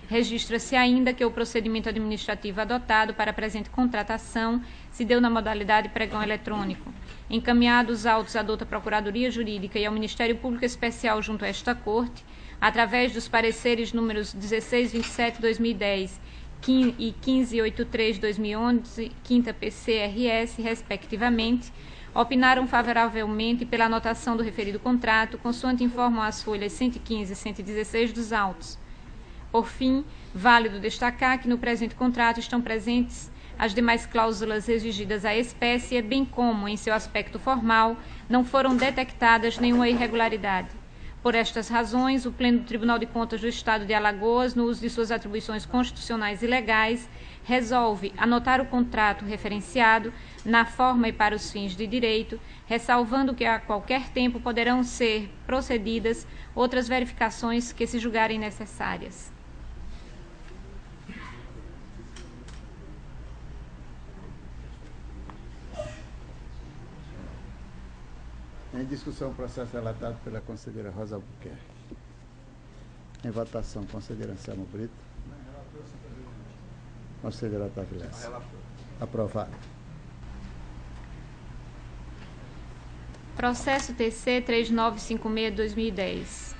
Registra-se ainda que o procedimento administrativo adotado para a presente contratação se deu na modalidade pregão eletrônico. Encaminhados os autos à douta Procuradoria Jurídica e ao Ministério Público Especial junto a esta Corte, através dos pareceres números 1627/2010 e 1583/2011, 5ª PCRS, respectivamente, opinaram favoravelmente pela anotação do referido contrato, consoante informam as folhas 115 e 116 dos autos. Por fim, válido destacar que no presente contrato estão presentes as demais cláusulas exigidas à espécie, bem como, em seu aspecto formal, não foram detectadas nenhuma irregularidade. Por estas razões, o Pleno do Tribunal de Contas do Estado de Alagoas, no uso de suas atribuições constitucionais e legais, resolve anotar o contrato referenciado na forma e para os fins de direito, ressalvando que a qualquer tempo poderão ser procedidas outras verificações que se julgarem necessárias. Em discussão, o processo relatado pela conselheira Rosa Albuquerque. Em votação, conselheira Anselmo Brito. Conselheiro Otávio Lessa. Aprovado. Processo TC 3956/2010.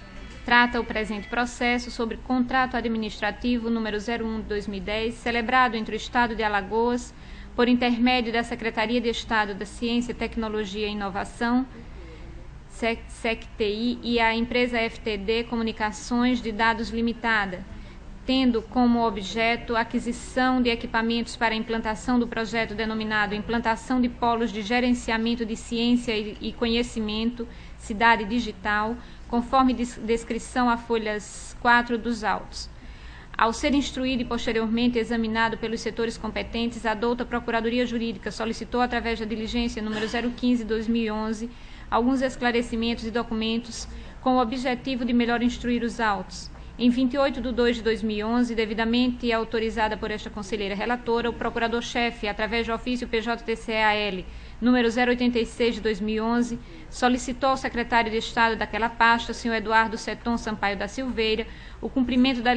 Trata o presente processo sobre contrato administrativo número 01/2010, celebrado entre o Estado de Alagoas, por intermédio da Secretaria de Estado da Ciência, Tecnologia e Inovação, SECTI, e a empresa FTD Comunicações de Dados Limitada, tendo como objeto a aquisição de equipamentos para a implantação do projeto denominado Implantação de Polos de Gerenciamento de Ciência e Conhecimento, Cidade Digital, conforme descrição a folhas 4 dos autos. Ao ser instruído e posteriormente examinado pelos setores competentes, a douta Procuradoria Jurídica solicitou, através da diligência número 015/2011, alguns esclarecimentos e documentos com o objetivo de melhor instruir os autos. Em 28/2/2011, devidamente autorizada por esta conselheira relatora, o procurador-chefe, através do ofício PJTCAL número 086/2011, solicitou ao secretário de Estado daquela pasta, senhor Eduardo Seton Sampaio da Silveira, o cumprimento da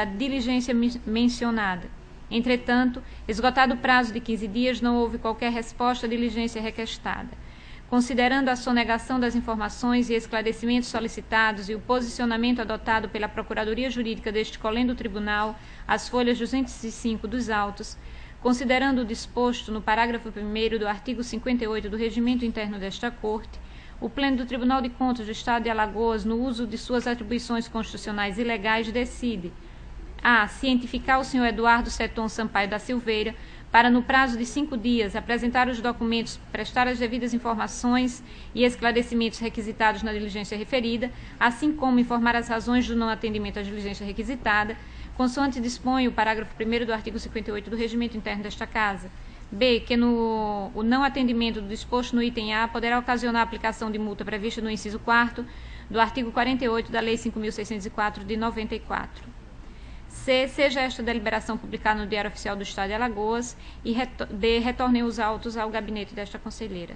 diligência mencionada. Entretanto, esgotado o prazo de 15 dias, não houve qualquer resposta à diligência requestada. Considerando a sonegação das informações e esclarecimentos solicitados e o posicionamento adotado pela Procuradoria Jurídica deste colendo tribunal, as folhas 205 dos autos, considerando o disposto no parágrafo 1º do artigo 58 do Regimento Interno desta Corte, o Pleno do Tribunal de Contas do Estado de Alagoas, no uso de suas atribuições constitucionais e legais, decide: a. Cientificar o senhor Eduardo Seton Sampaio da Silveira para, no prazo de 5 dias, apresentar os documentos, prestar as devidas informações e esclarecimentos requisitados na diligência referida, assim como informar as razões do não atendimento à diligência requisitada, consoante dispõe o parágrafo 1º do artigo 58 do Regimento Interno desta Casa. B. Que o não atendimento do disposto no item A poderá ocasionar a aplicação de multa prevista no inciso 4º do artigo 48 da Lei 5.604 de 94. C. Seja esta deliberação publicada no Diário Oficial do Estado de Alagoas e D. Retornem os autos ao gabinete desta conselheira.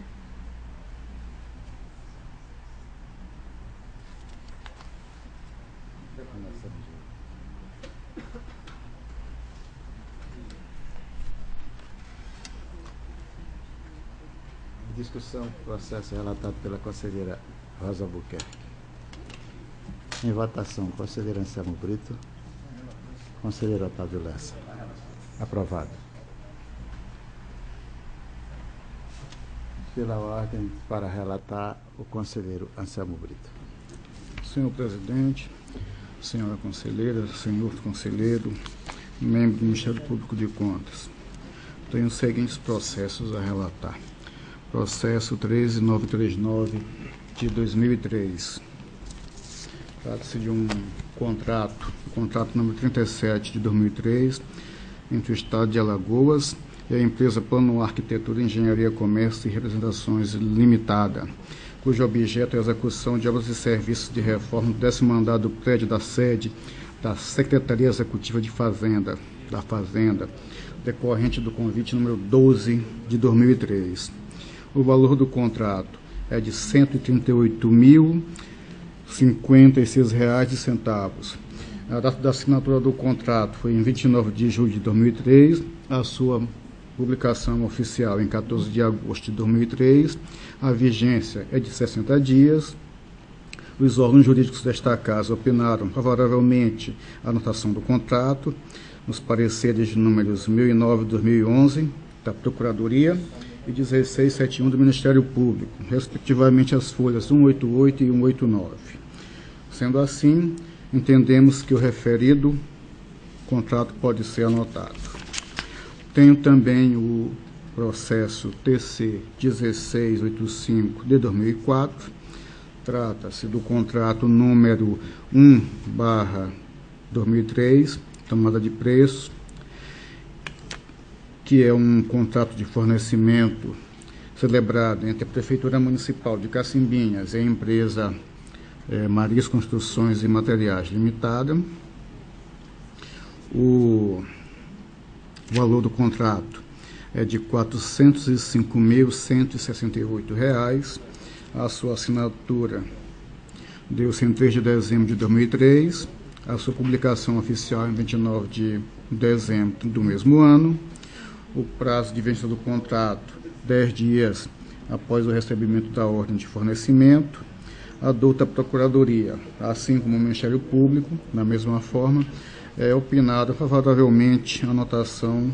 Discussão, processo relatado pela conselheira Rosa Albuquerque. Em votação, conselheira Anselmo Brito. Conselheiro Otávio Lessa. Aprovado. Pela ordem, para relatar, o conselheiro Anselmo Brito. Senhor presidente, senhora conselheira, senhor conselheiro, membro do Ministério Público de Contas. Tenho os seguintes processos a relatar. Processo 13939 de 2003. Trata-se de um contrato número 37 de 2003, entre o Estado de Alagoas e a empresa Plano Arquitetura, Engenharia, Comércio e Representações Limitada, cujo objeto é a execução de obras e serviços de reforma do 10º andar do prédio da sede da Secretaria Executiva da Fazenda, decorrente do convite número 12 de 2003. O valor do contrato é de R$ 138.056,00. A data da assinatura do contrato foi em 29 de julho de 2003, a sua publicação oficial em 14 de agosto de 2003, a vigência é de 60 dias. Os órgãos jurídicos desta casa opinaram favoravelmente a anotação do contrato, nos pareceres de números 1009 de 2011 da Procuradoria e 1671 do Ministério Público, respectivamente as folhas 188 e 189. Sendo assim, entendemos que o referido contrato pode ser anotado. Tenho também o processo TC 1685 de 2004. Trata-se do contrato número 1/2003, tomada de preço, que é um contrato de fornecimento celebrado entre a Prefeitura Municipal de Cacimbinhas e a empresa Marias Construções e Materiais Limitada. O valor do contrato é de R$ 405.168. A sua assinatura deu-se em 3 de dezembro de 2003. A sua publicação oficial em 29 de dezembro do mesmo ano. O prazo de vigência do contrato, 10 dias após o recebimento da ordem de fornecimento. A douta Procuradoria, assim como o Ministério Público, da mesma forma, é opinado favoravelmente a anotação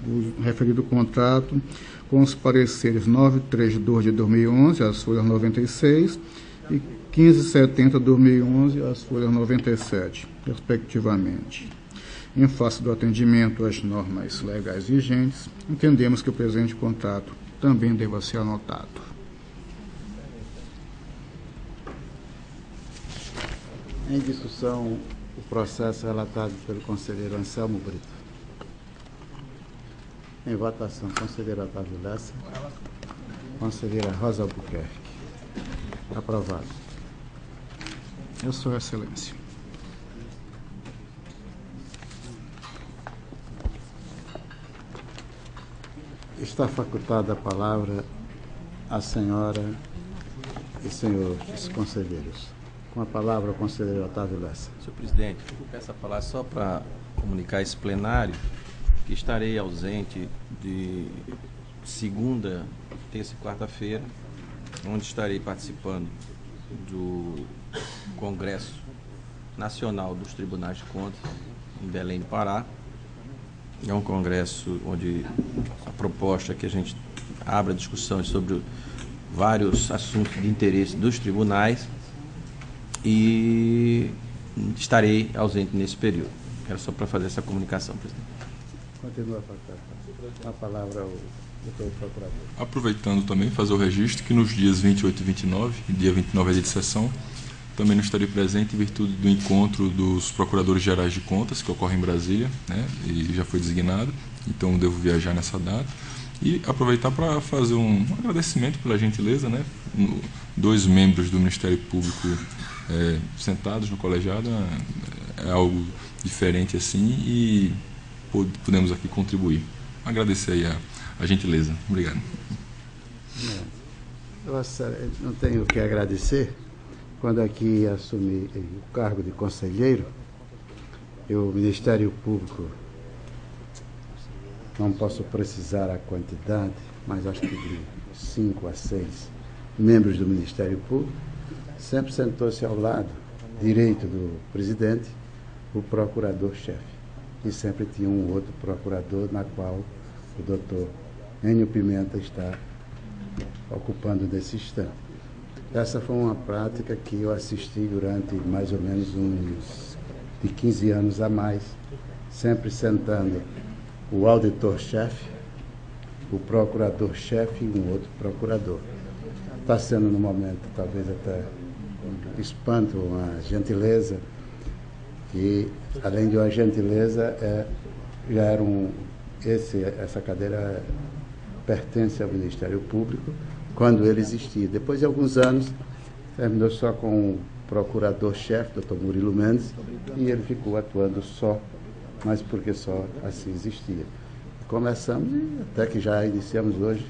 do referido contrato com os pareceres 932 de 2011, as folhas 96, e 1570 de 2011, as folhas 97, respectivamente. Em face do atendimento às normas legais vigentes, entendemos que o presente contrato também deva ser anotado. Em discussão, o processo relatado pelo conselheiro Anselmo Brito. Em votação, conselheiro Otávio Lessa. Conselheira Rosa Albuquerque. Aprovado. É Sua Excelência. Está facultada a palavra à senhora e senhores conselheiros. Com a palavra, o conselheiro Otávio Lessa. Senhor presidente, eu vou peço a palavra só para comunicar a esse plenário que estarei ausente de segunda, terça e quarta-feira, onde estarei participando do Congresso Nacional dos Tribunais de Contas, em Belém do Pará. É um congresso onde a proposta é que a gente abra discussões sobre vários assuntos de interesse dos tribunais e estarei ausente nesse período. Era só para fazer essa comunicação, presidente. Continua a palavra ao doutor procurador. Aproveitando também, fazer o registro que nos dias 28 e 29, dia 29 é dia de sessão, também não estarei presente em virtude do encontro dos procuradores gerais de contas, que ocorre em Brasília, né, e já foi designado, então devo viajar nessa data. E aproveitar para fazer um agradecimento pela gentileza, né, 2 membros do Ministério Público sentados no colegiado, é algo diferente assim e podemos aqui contribuir. Agradecer aí a gentileza. Obrigado. Eu não tenho o que agradecer. Quando aqui assumi o cargo de conselheiro, o Ministério Público, não posso precisar a quantidade, mas acho que de 5 a 6 membros do Ministério Público, sempre sentou-se ao lado direito do presidente, o procurador-chefe. E sempre tinha um outro procurador, na qual o doutor Enio Pimenta está ocupando nesse instante. Essa foi uma prática que eu assisti durante mais ou menos uns de 15 anos a mais, sempre sentando o auditor-chefe o procurador-chefe e um outro procurador. Está sendo, no momento, talvez até um espanto, uma gentileza, que, além de uma gentileza, já era essa cadeira pertence ao Ministério Público, quando ele existia. Depois de alguns anos, terminou só com o procurador-chefe, Dr. Murilo Mendes, e ele ficou atuando só, mas porque só assim existia. Começamos, até que já iniciamos hoje,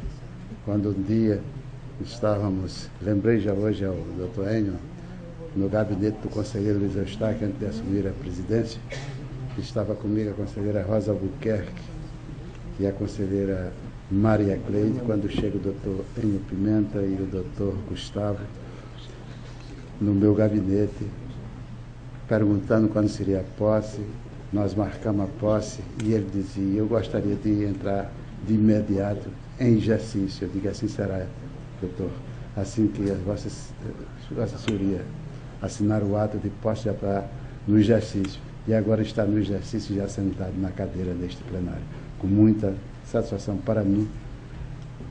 quando um dia estávamos, lembrei já hoje ao Dr. Enio, no gabinete do conselheiro Luiz Eustáquio, antes de assumir a presidência, estava comigo a conselheira Rosa Albuquerque e a conselheira Maria Cleide, quando chega o doutor Enio Pimenta e o doutor Gustavo no meu gabinete, perguntando quando seria a posse. Nós marcamos a posse e ele dizia: eu gostaria de entrar de imediato em exercício. Eu digo: assim será, doutor, assim que Vossa Senhoria assinar o ato de posse, já está no exercício. E agora está no exercício, já sentado na cadeira deste plenário. Com muita satisfação para mim,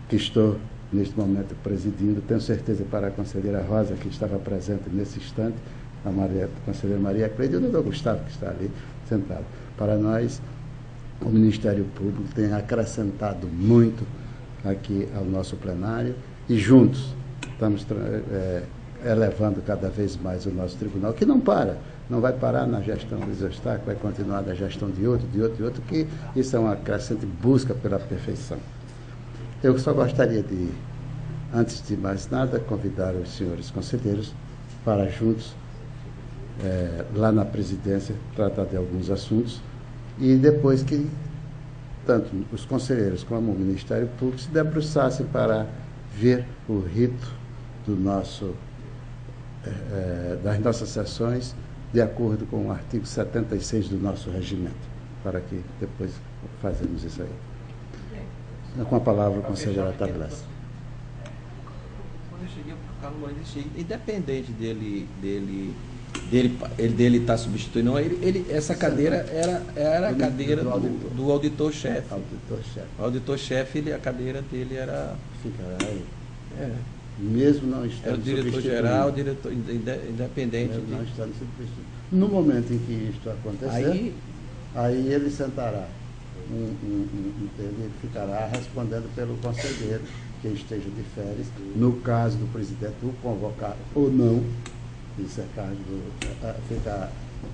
que estou neste momento presidindo. Tenho certeza para a conselheira Rosa, que estava presente nesse instante, a conselheira Maria Cleide e o doutor Gustavo, que está ali sentado. Para nós, o Ministério Público tem acrescentado muito aqui ao nosso plenário e juntos estamos elevando cada vez mais o nosso tribunal, que não para. Não vai parar na gestão do Luiz Eustáquio, vai continuar na gestão de outro, que isso é uma crescente busca pela perfeição. Eu só gostaria de, antes de mais nada, convidar os senhores conselheiros para juntos, lá na presidência, tratar de alguns assuntos e depois que tanto os conselheiros como o Ministério Público se debruçassem para ver o rito do das nossas sessões de acordo com o artigo 76 do nosso regimento, para que depois fazemos isso aí. Com a palavra o conselheiro Tabilés. Quando eu cheguei, o Carlos Moreira chega, independente dele estar substituindo, não, essa cadeira era a cadeira do auditor-chefe. O auditor-chefe, a cadeira dele era... Ficará aí. Mesmo não estando era o diretor-geral, diretor independente. Mesmo não estando substituído. No momento em que isto acontecer, aí ele sentará, ele ficará respondendo pelo conselheiro que esteja de férias. No caso do presidente o convocar ou não, isso é cargo fica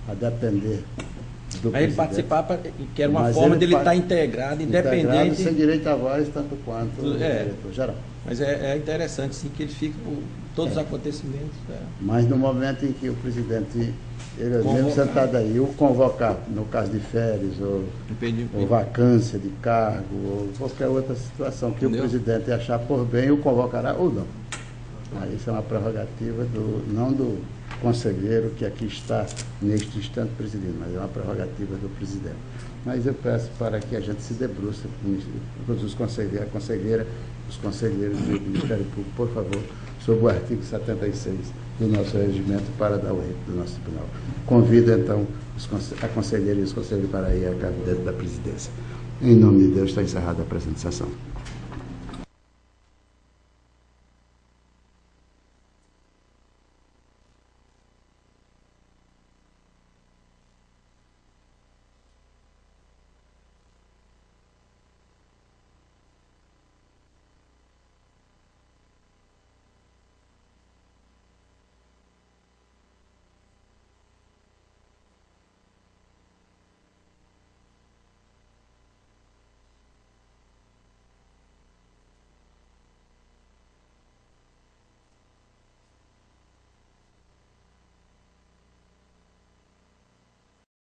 a depender do aí ele participar, que era uma forma dele estar integrado, independente. Sem direito à voz, tanto quanto o diretor-geral. Mas é interessante, sim, que ele fique por todos os acontecimentos. Mas no momento em que o presidente, ele mesmo sentado aí, o convocar, no caso de férias, ou vacância de cargo, ou qualquer outra situação que o presidente achar por bem, o convocará ou não. Aí isso é uma prerrogativa não do conselheiro que aqui está neste instante presidindo, mas é uma prerrogativa do presidente. Mas eu peço para que a gente se debruce com todos os conselheiros, a conselheira, os conselheiros do Ministério Público, por favor, sobre o artigo 76 do nosso regimento para dar o rito do nosso tribunal. Convido, então, a conselheira e os conselheiros para ir ao gabinete da presidência. Em nome de Deus, está encerrada a apresentação.